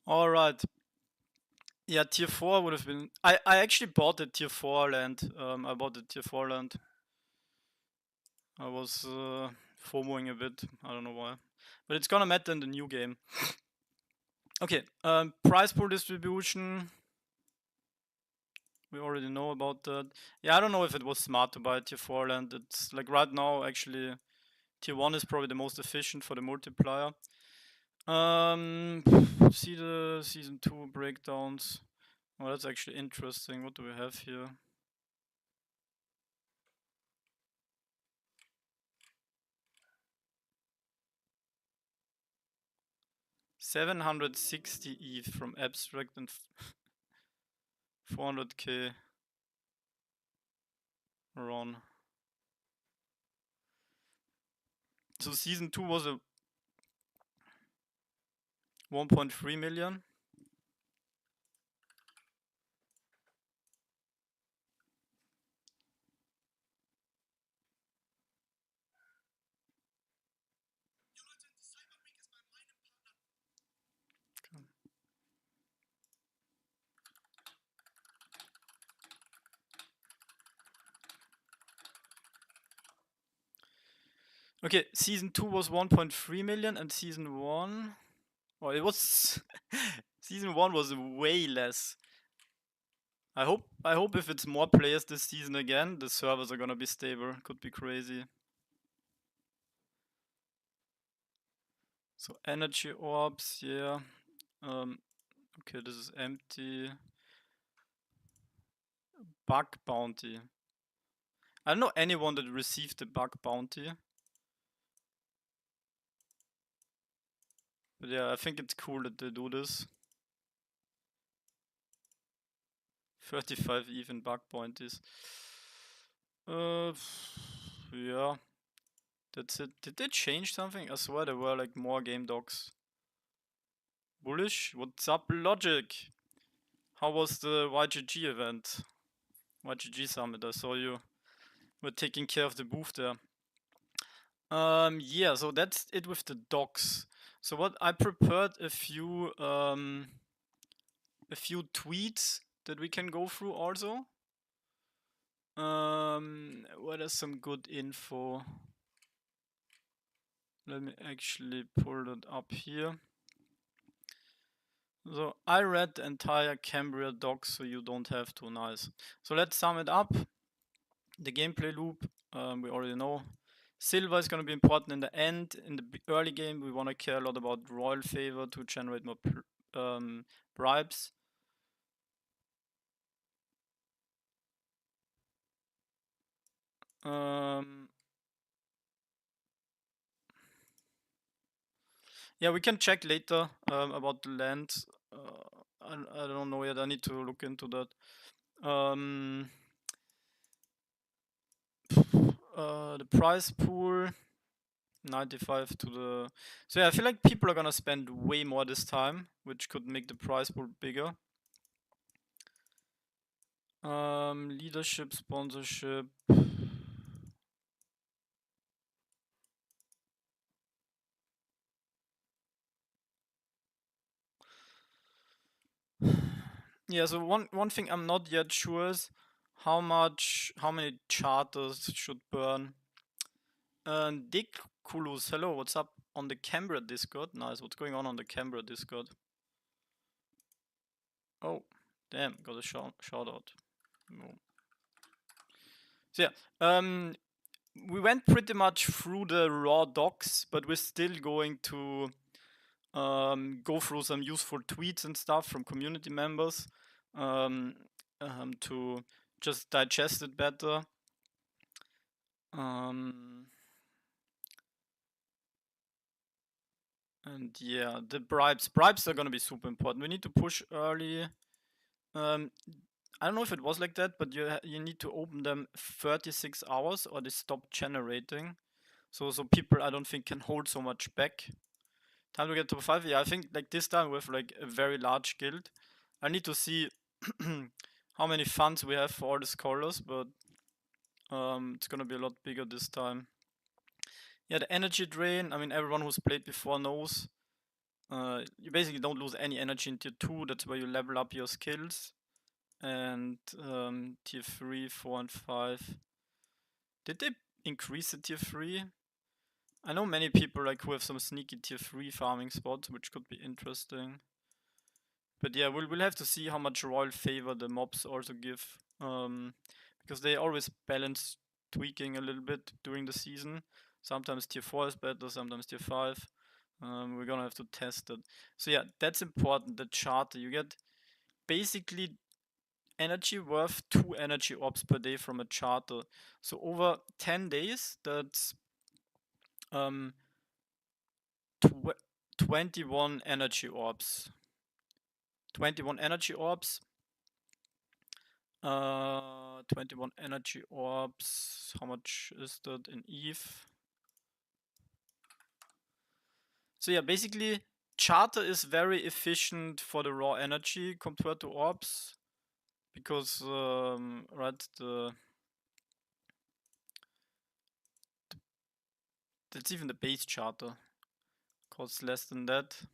Alright. Yeah, tier 4 would have been... I actually bought the tier 4 land. I bought the tier 4 land. I was FOMOing a bit. I don't know why. But it's gonna matter in the new game. Okay, prize pool distribution. We already know about that. Yeah, I don't know if it was smart to buy tier 4 land. It's like right now, actually, tier 1 is probably the most efficient for the multiplier. See the season 2 breakdowns. Oh, that's actually interesting. What do we have here? $760 ETH from abstract and 400k Ron. So season 2 was a 1.3 million. Okay, season 2 was 1.3 million and season 1... Oh, it was... season 1 was way less. I hope if it's more players this season again, the servers are gonna be stable. Could be crazy. So energy orbs, yeah. Okay, this is empty. Bug bounty. I don't know anyone that received the bug bounty. But yeah, I think it's cool that they do this. 35 even bug bounties. Yeah. That's it. Did they change something? I swear there were like more game docs. Bullish? What's up, Logic? How was the YGG event? YGG Summit, I saw you were taking care of the booth there. Yeah, so that's it with the docs. So what I prepared a few tweets that we can go through also. What is some good info? Let me actually pull it up here. So I read the entire Cambria doc, so you don't have to. Nice. So let's sum it up. The gameplay loop, we already know. Silver is going to be important in the end. In the early game, we want to care a lot about royal favor to generate more bribes. Yeah, we can check later about the land. I don't know yet. I need to look into that. The prize pool, 95 to the. So yeah, I feel like people are gonna spend way more this time, which could make the prize pool bigger. Leadership, sponsorship. Yeah, so one thing I'm not yet sure is how many charters should burn. Dick Kulus, hello, what's up on the Cambria Discord? Nice, what's going on the Cambria Discord? Oh, damn, got a shout out. No. So yeah, we went pretty much through the raw docs, but we're still going to go through some useful tweets and stuff from community members to just digest it better. And yeah, the bribes are gonna be super important. We need to push early. I don't know if it was like that, but you need to open them 36 hours or they stop generating. So people I don't think can hold so much back. Time to get to 5. Yeah, I think like this time with like a very large guild. I need to see how many funds we have for all the scholars, but it's gonna be a lot bigger this time. Yeah, the energy drain. I mean, everyone who's played before knows. You basically don't lose any energy in tier 2. That's where you level up your skills. And tier 3, 4, and 5. Did they increase the tier 3? I know many people like who have some sneaky tier 3 farming spots, which could be interesting. But yeah, we'll have to see how much royal favor the mobs also give. Because they always balance tweaking a little bit during the season. Sometimes tier 4 is better, sometimes tier 5. We're gonna have to test it. So yeah, that's important, the charter. You get basically energy worth 2 energy orbs per day from a charter. So over 10 days, that's 21 energy orbs. 21 energy orbs. 21 energy orbs. How much is that in ETH? So yeah, basically charter is very efficient for the raw energy compared to orbs. Because right, that's even the base charter. Costs less than that.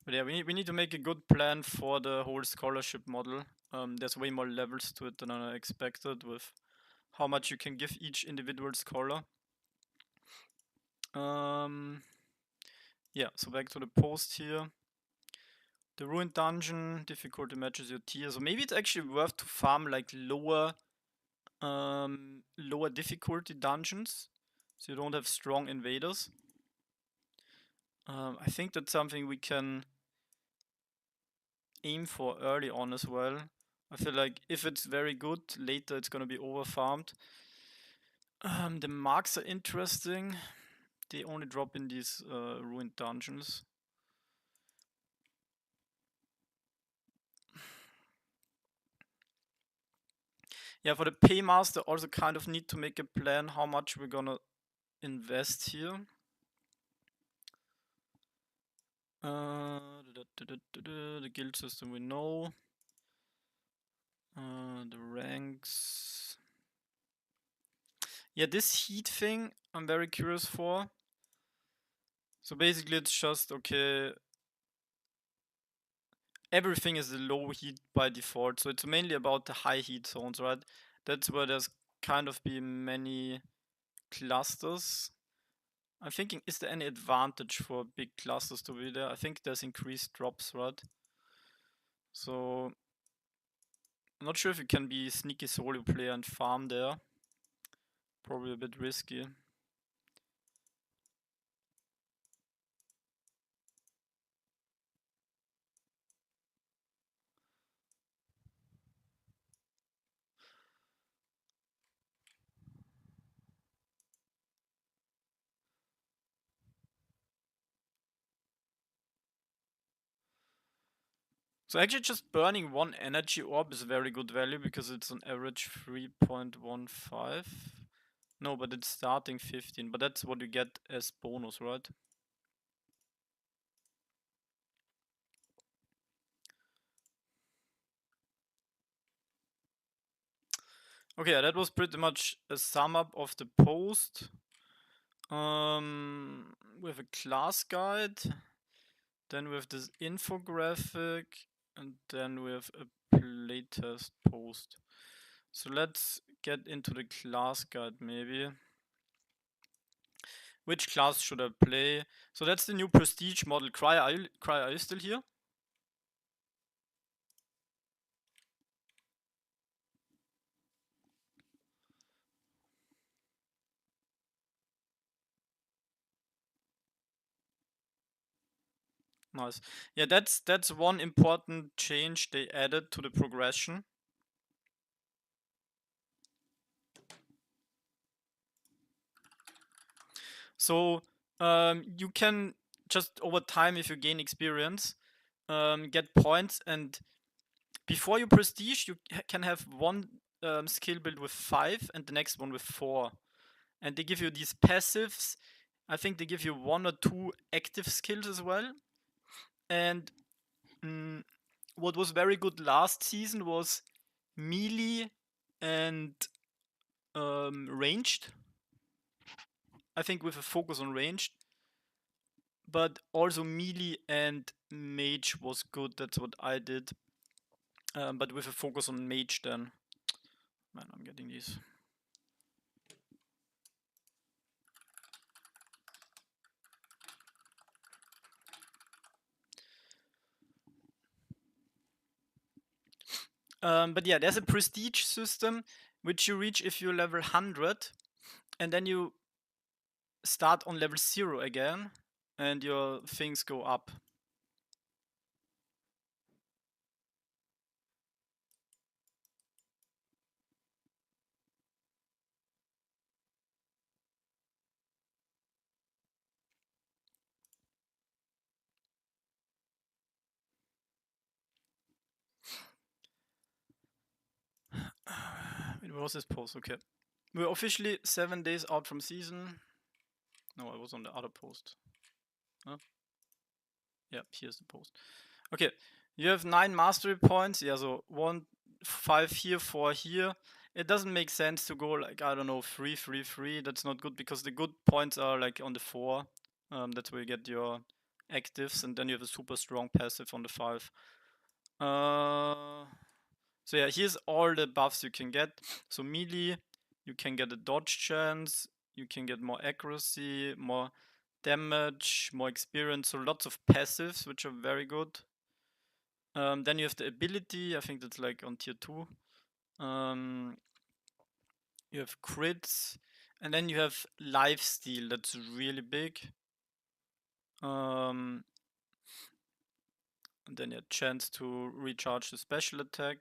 But yeah, we need to make a good plan for the whole scholarship model. There's way more levels to it than I expected with how much you can give each individual scholar. Yeah, so back to the post here. The ruined dungeon difficulty matches your tier. So maybe it's actually worth to farm like lower difficulty dungeons, so you don't have strong invaders. I think that's something we can aim for early on as well. I feel like if it's very good, later it's gonna be over farmed. The marks are interesting. They only drop in these ruined dungeons. Yeah, for the paymaster, also kind of need to make a plan how much we're gonna invest here. The guild system we know. The ranks. Yeah, this heat thing I'm very curious for. So basically it's just, okay, everything is low heat by default. So it's mainly about the high heat zones, right? That's where there's kind of be many clusters. I'm thinking, is there any advantage for big clusters to be there? I think there's increased drops, right? So I'm not sure if you can be sneaky solo player and farm there. Probably a bit risky. So actually just burning one energy orb is very good value because it's on average 3.15. No, but it's starting 15, but that's what you get as bonus, right? Okay, yeah, that was pretty much a sum up of the post. We have a class guide, then we have this infographic, and then we have a playtest post. So let's get into the class guide maybe. Which class should I play? So that's the new prestige model. Cryer, are you still here? Nice. Yeah, that's one important change they added to the progression. So you can just over time, if you gain experience, get points, and before you prestige, you can have one skill build with 5 and the next one with 4. And they give you these passives. I think they give you 1 or 2 active skills as well. And what was very good last season was melee and ranged. I think with a focus on ranged. But also melee and mage was good. That's what I did. But with a focus on mage then. Man, I'm getting these. But yeah, there's a prestige system which you reach if you're level 100, and then you start on level 0 again, and your things go up. It was this post, okay. We're officially 7 days out from season. No, I was on the other post. Huh? Yeah, here's the post. Okay, you have 9 mastery points. Yeah, so 1, 5 here, 4 here. It doesn't make sense to go like, I don't know, 3, 3, 3. That's not good because the good points are like on the 4. That's where you get your actives, and then you have a super strong passive on the 5. So yeah, here's all the buffs you can get. So melee, you can get a dodge chance, you can get more accuracy, more damage, more experience, so lots of passives, which are very good. Then you have the ability, I think that's like on tier 2. You have crits, and then you have lifesteal, that's really big. And then you have chance to recharge the special attack.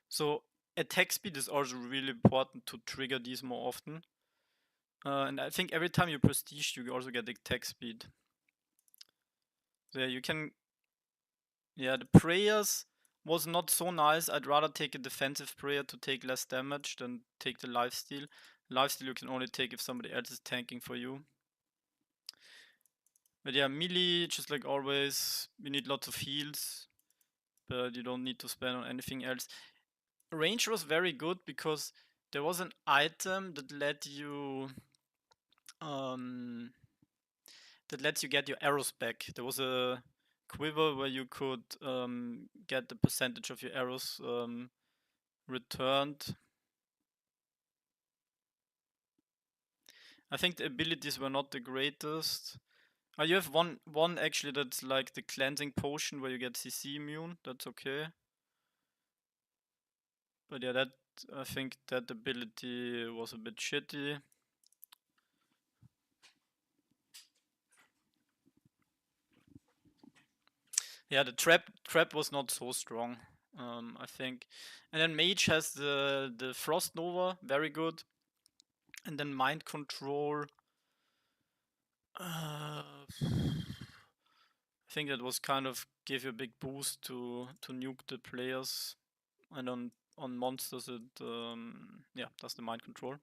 So attack speed is also really important to trigger these more often. And I think every time you prestige, you also get attack speed. So yeah, you can... Yeah, the prayers was not so nice. I'd rather take a defensive prayer to take less damage than take the lifesteal. Lifesteal you can only take if somebody else is tanking for you. But yeah, melee, just like always, you need lots of heals, but you don't need to spend on anything else. Range was very good because there was an item that let you that lets you get your arrows back. There was a quiver where you could get the percentage of your arrows returned. I think the abilities were not the greatest. You have one actually that's like the cleansing potion where you get CC immune. That's okay. But yeah, that I think that ability was a bit shitty. Yeah, the trap was not so strong, I think. And then Mage has the Frost Nova, very good. And then Mind Control. I think that was kind of give you a big boost to nuke the players, and on monsters it yeah, does the Mind Control.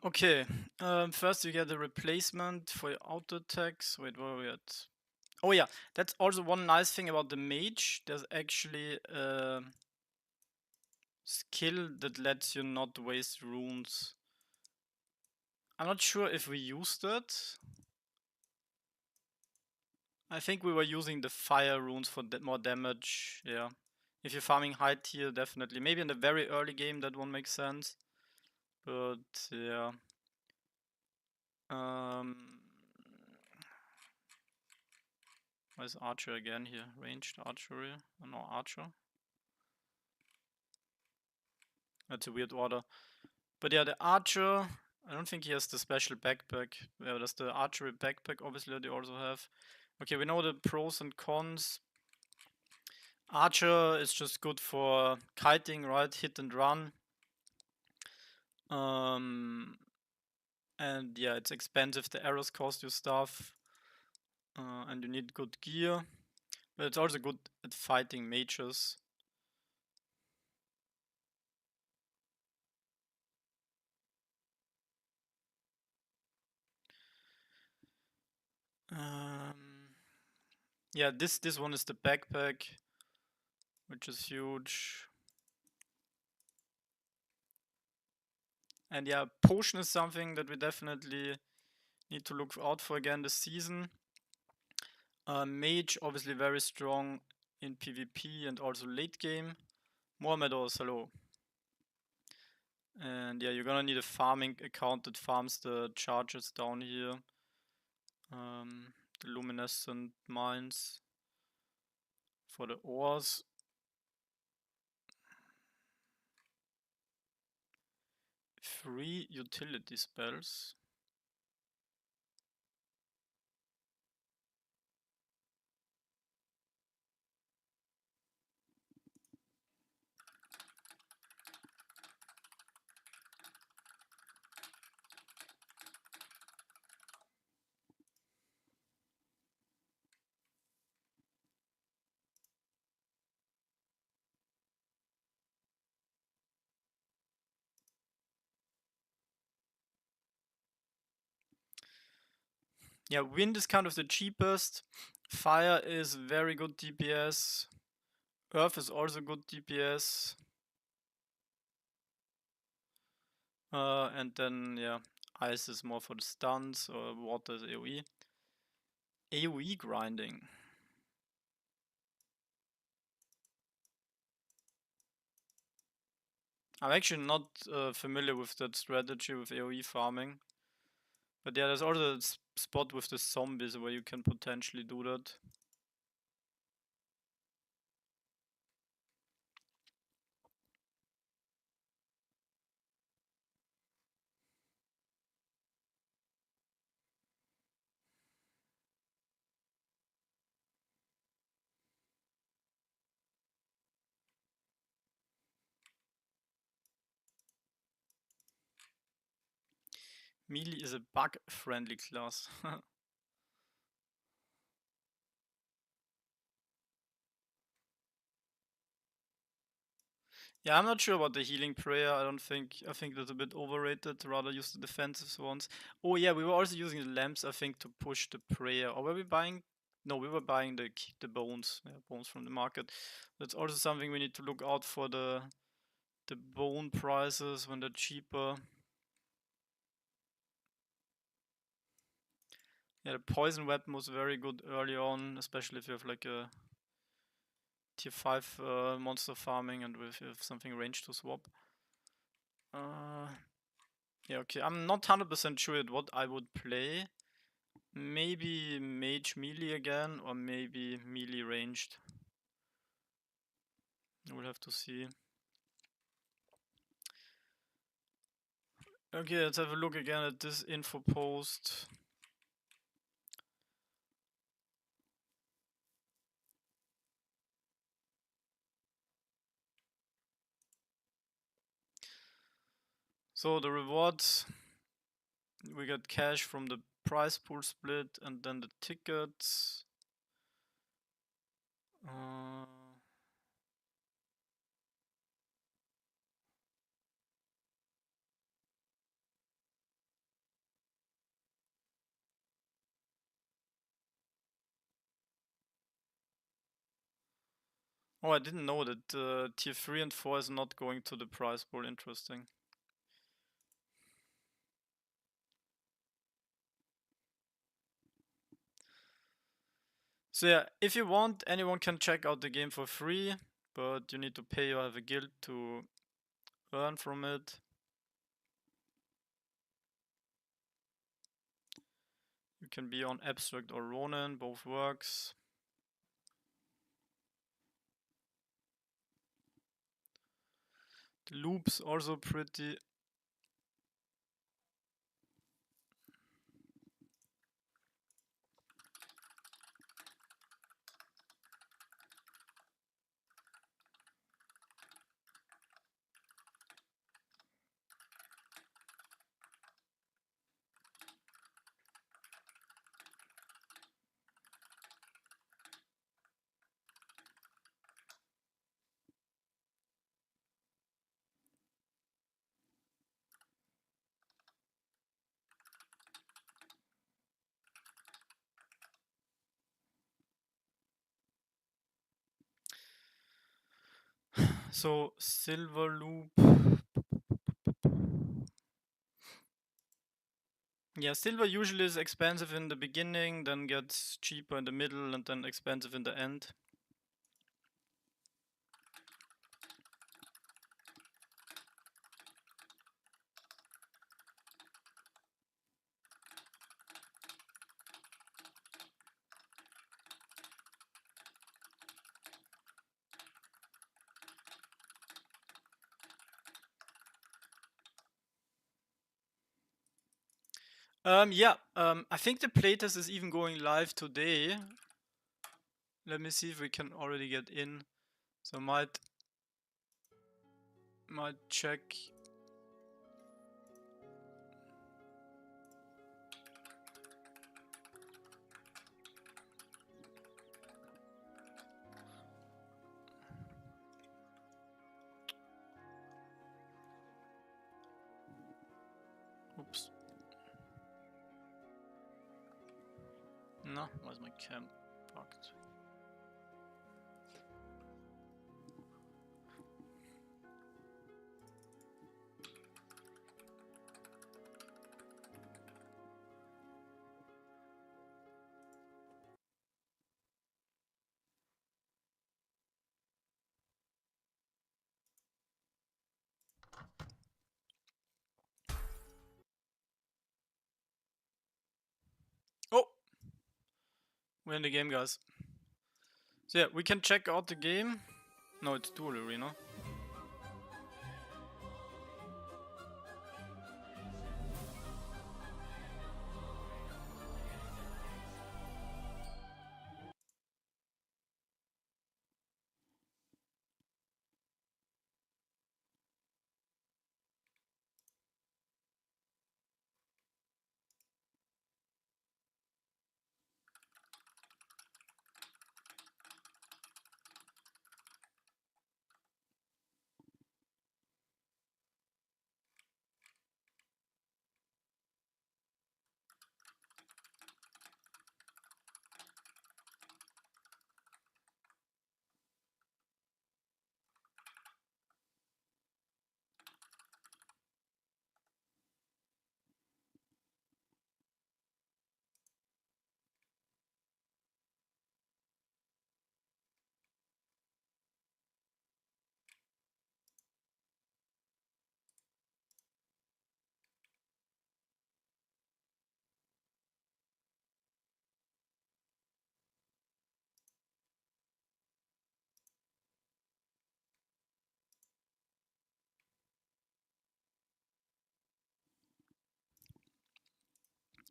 Okay, first you get a replacement for your auto attacks. Wait, where are we at? Oh yeah, that's also one nice thing about the mage. There's actually a skill that lets you not waste runes. I'm not sure if we used it. I think we were using the fire runes for more damage. Yeah, if you're farming high tier, definitely. Maybe in the very early game that one makes sense. But yeah. Where's Archer again here? Ranged archery? Oh, no, Archer. That's a weird order. But yeah, the Archer, I don't think he has the special backpack. Yeah, that's the archery backpack, obviously, that they also have. Okay, we know the pros and cons. Archer is just good for kiting, right? Hit and run. And yeah, it's expensive. The arrows cost you stuff. And you need good gear. But it's also good at fighting mages. Yeah, this one is the backpack, which is huge. And yeah, potion is something that we definitely need to look out for again this season. Mage, obviously very strong in PvP and also late game. Mohammedos, hello. And yeah, you're gonna need a farming account that farms the charges down here. The luminescent mines for the ores. Free utility spells. Yeah, wind is kind of the cheapest. Fire is very good DPS. Earth is also good DPS. And then, yeah, ice is more for the stuns, or water is AoE. AoE grinding. I'm actually not familiar with that strategy with AoE farming. But yeah, there's also a spot with the zombies where you can potentially do that. Melee is a bug-friendly class. Yeah, I'm not sure about the healing prayer. I think that's a bit overrated. Rather use the defensive ones. Oh yeah, we were also using the lamps, I think, to push the prayer. Or were we buying? No, we were buying the bones. Yeah, bones from the market. That's also something we need to look out for, the bone prices when they're cheaper. Yeah, the poison weapon was very good early on, especially if you have like a tier 5 monster farming and if you have something range to swap. Yeah, okay, I'm not 100% sure at what I would play. Maybe mage melee again, or maybe melee ranged. We'll have to see. Okay, let's have a look again at this info post. So the rewards, we got cash from the prize pool split and then the tickets. Oh, I didn't know that tier 3 and 4 is not going to the prize pool. Interesting. So yeah, if you want, anyone can check out the game for free, but you need to pay or have a guild to earn from it. You can be on Abstract or Ronin, both works. The loops also pretty. So silver loop. Yeah, silver usually is expensive in the beginning, then gets cheaper in the middle, and then expensive in the end. Yeah, I think the playtest is even going live today. Let me see if we can already get in. So might check. Oops. No, where's my cam bugged? Oh, we're in the game, guys. So yeah, we can check out the game. No, it's Duel Arena.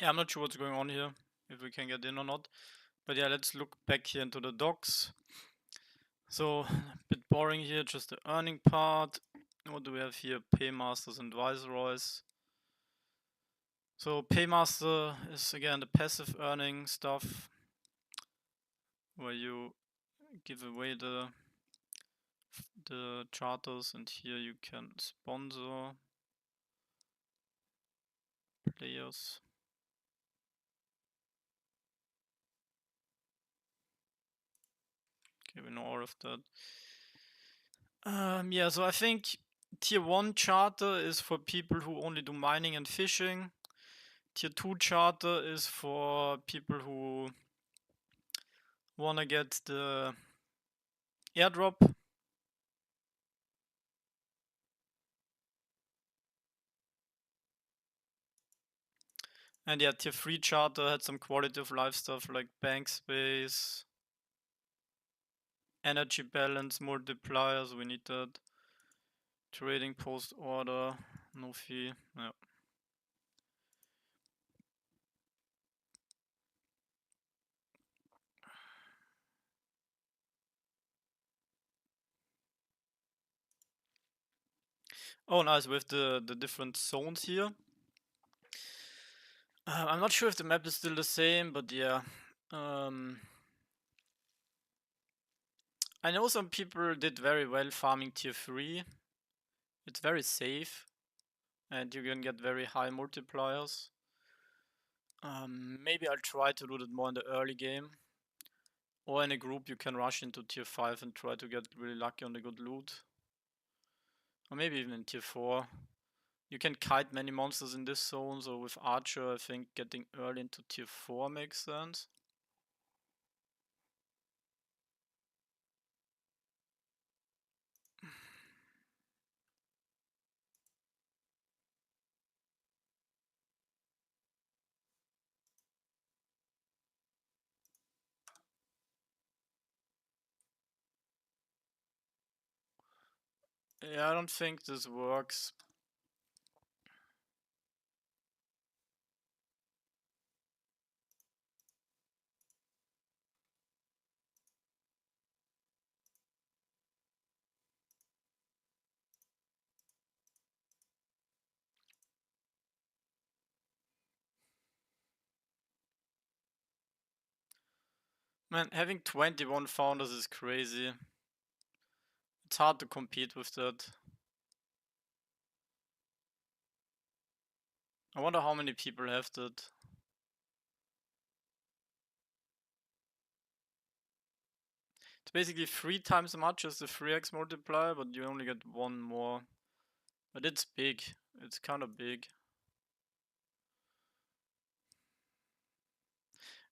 Yeah, I'm not sure what's going on here, if we can get in or not. But yeah, let's look back here into the docs. So, a bit boring here, just the earning part. What do we have here? Paymasters and viceroys. So, paymaster is again the passive earning stuff, where you give away the charters, and here you can sponsor players. Okay, we know all of that. Yeah, so I think tier 1 charter is for people who only do mining and fishing. Tier 2 charter is for people who wanna get the airdrop. And yeah, tier 3 charter had some quality of life stuff like bank space, energy balance multipliers, we need that. Trading post order, no fee. Yeah. Oh, nice, with the different zones here. I'm not sure if the map is still the same, but yeah. I know some people did very well farming tier 3. It's very safe, and you can get very high multipliers. Maybe I'll try to do that more in the early game. Or in a group you can rush into tier 5 and try to get really lucky on the good loot. Or maybe even in tier 4. You can kite many monsters in this zone, so with Archer I think getting early into tier 4 makes sense. Yeah, I don't think this works. Man, having 21 founders is crazy. It's hard to compete with that. I wonder how many people have that. It's basically 3 times as much as the 3x multiplier, but you only get 1 more. But it's big. It's kind of big.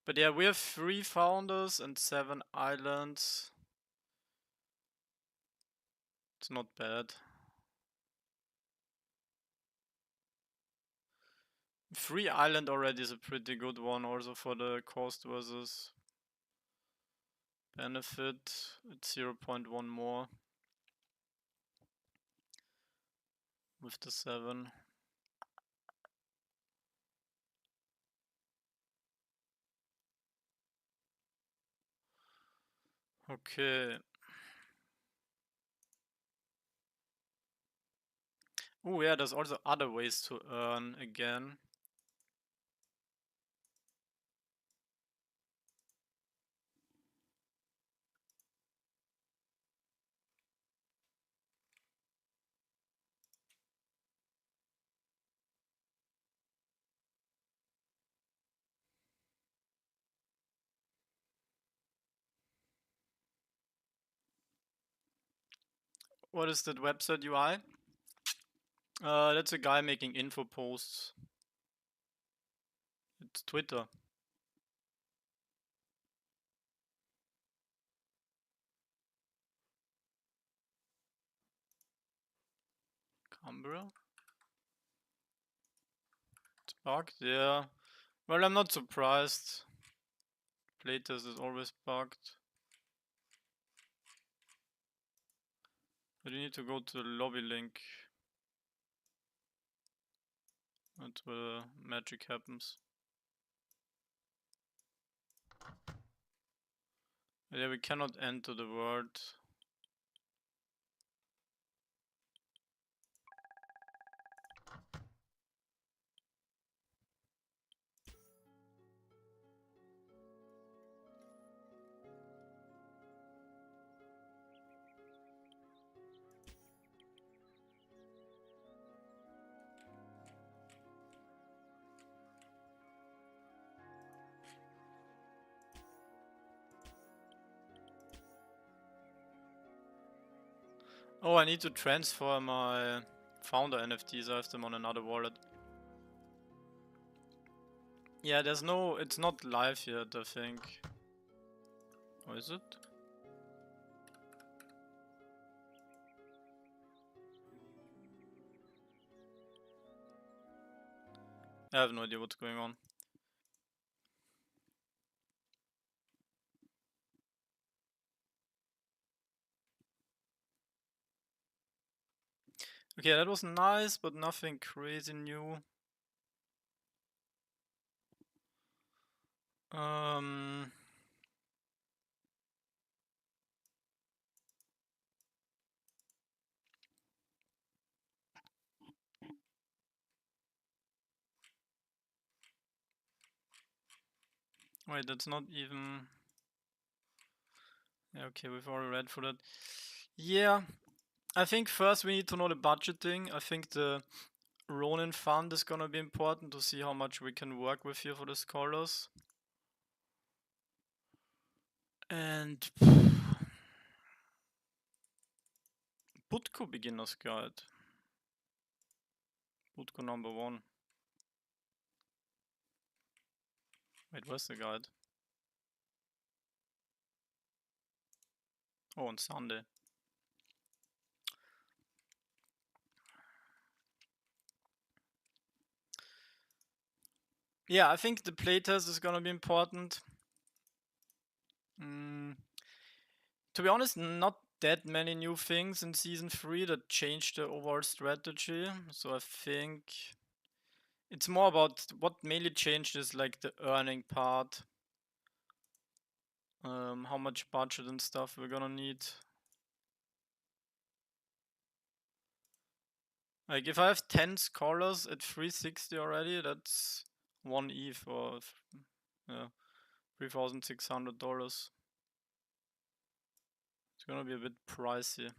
But yeah, we have 3 founders and 7 islands. It's not bad. 3 island already is a pretty good one also for the cost versus benefit. It's 0.1 more with the 7. Okay. Oh yeah, there's also other ways to earn again. What is that website UI? That's a guy making info posts. It's Twitter. Cambria? It's bugged, yeah. Well, I'm not surprised. Playtest is always bugged. But you need to go to the lobby link. That's where the magic happens. Yeah, we cannot enter the world. Oh, I need to transfer my founder NFTs. I have them on another wallet. Yeah, there's no... It's not live yet, I think. Or is it? I have no idea what's going on. Okay, that was nice, but nothing crazy new. Wait, that's not even... Yeah, okay, we've already read for that. Yeah, I think first we need to know the budgeting. I think the Ronin fund is gonna be important to see how much we can work with here for the scholars. And Butko beginner's guide. Butko number 1. Wait, where's the guide? Oh, on Sunday. Yeah, I think the playtest is gonna be important. To be honest, not that many new things in season 3 that changed the overall strategy. So I think it's more about what mainly changed is like the earning part. How much budget and stuff we're gonna need. Like if I have 10 scholars at 360 already, that's 1 ETH or yeah. $3,600. It's gonna be a bit pricey.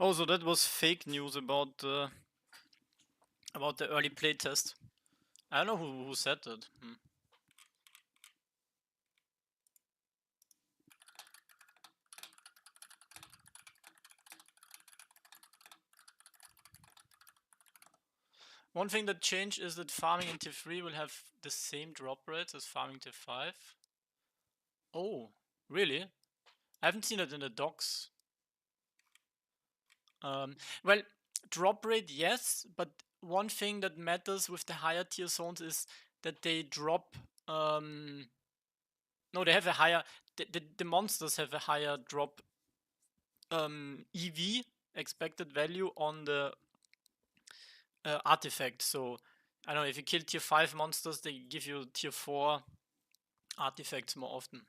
Oh, so that was fake news about the early playtest. I don't know who said that. One thing that changed is that farming in tier 3 will have the same drop rates as farming tier 5. Oh, really? I haven't seen it in the docs. Well, drop rate, yes, but one thing that matters with the higher tier zones is that they drop. No, they have a higher. The monsters have a higher drop EV, expected value, on the artifact. So I don't know, if you kill tier 5 monsters, they give you tier 4 artifacts more often.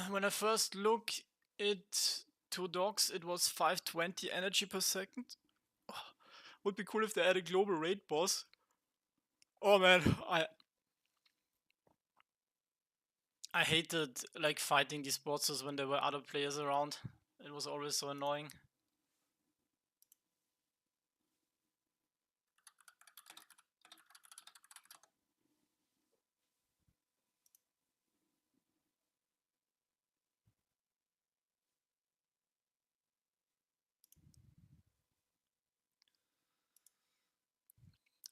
When I first look at 2 dogs, it was 520 energy per second. Oh, would be cool if they had a global raid boss. Oh man, I hated like fighting these bosses when there were other players around. It was always so annoying.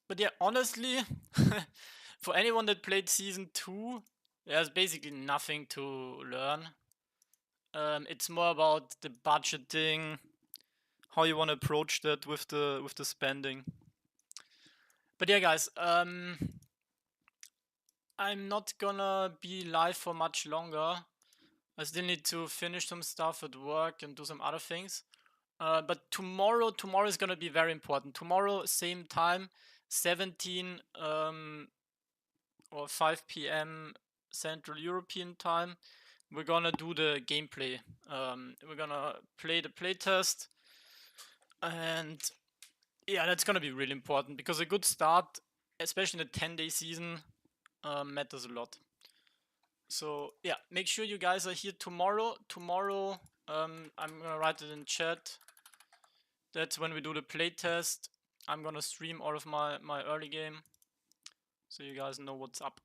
But yeah, honestly, for anyone that played season 2, there's basically nothing to learn. It's more about the budgeting, how you want to approach that with the spending. But yeah, guys, I'm not gonna be live for much longer. I still need to finish some stuff at work and do some other things. But tomorrow is gonna be very important. Tomorrow, same time, 17 or 5 p.m. Central European time, we're gonna do the gameplay. We're gonna play the playtest, and yeah, that's gonna be really important because a good start, especially in a 10-day season, matters a lot. So yeah, make sure you guys are here tomorrow. Tomorrow, I'm gonna write it in chat. That's when we do the playtest. I'm gonna stream all of my early game, so you guys know what's up.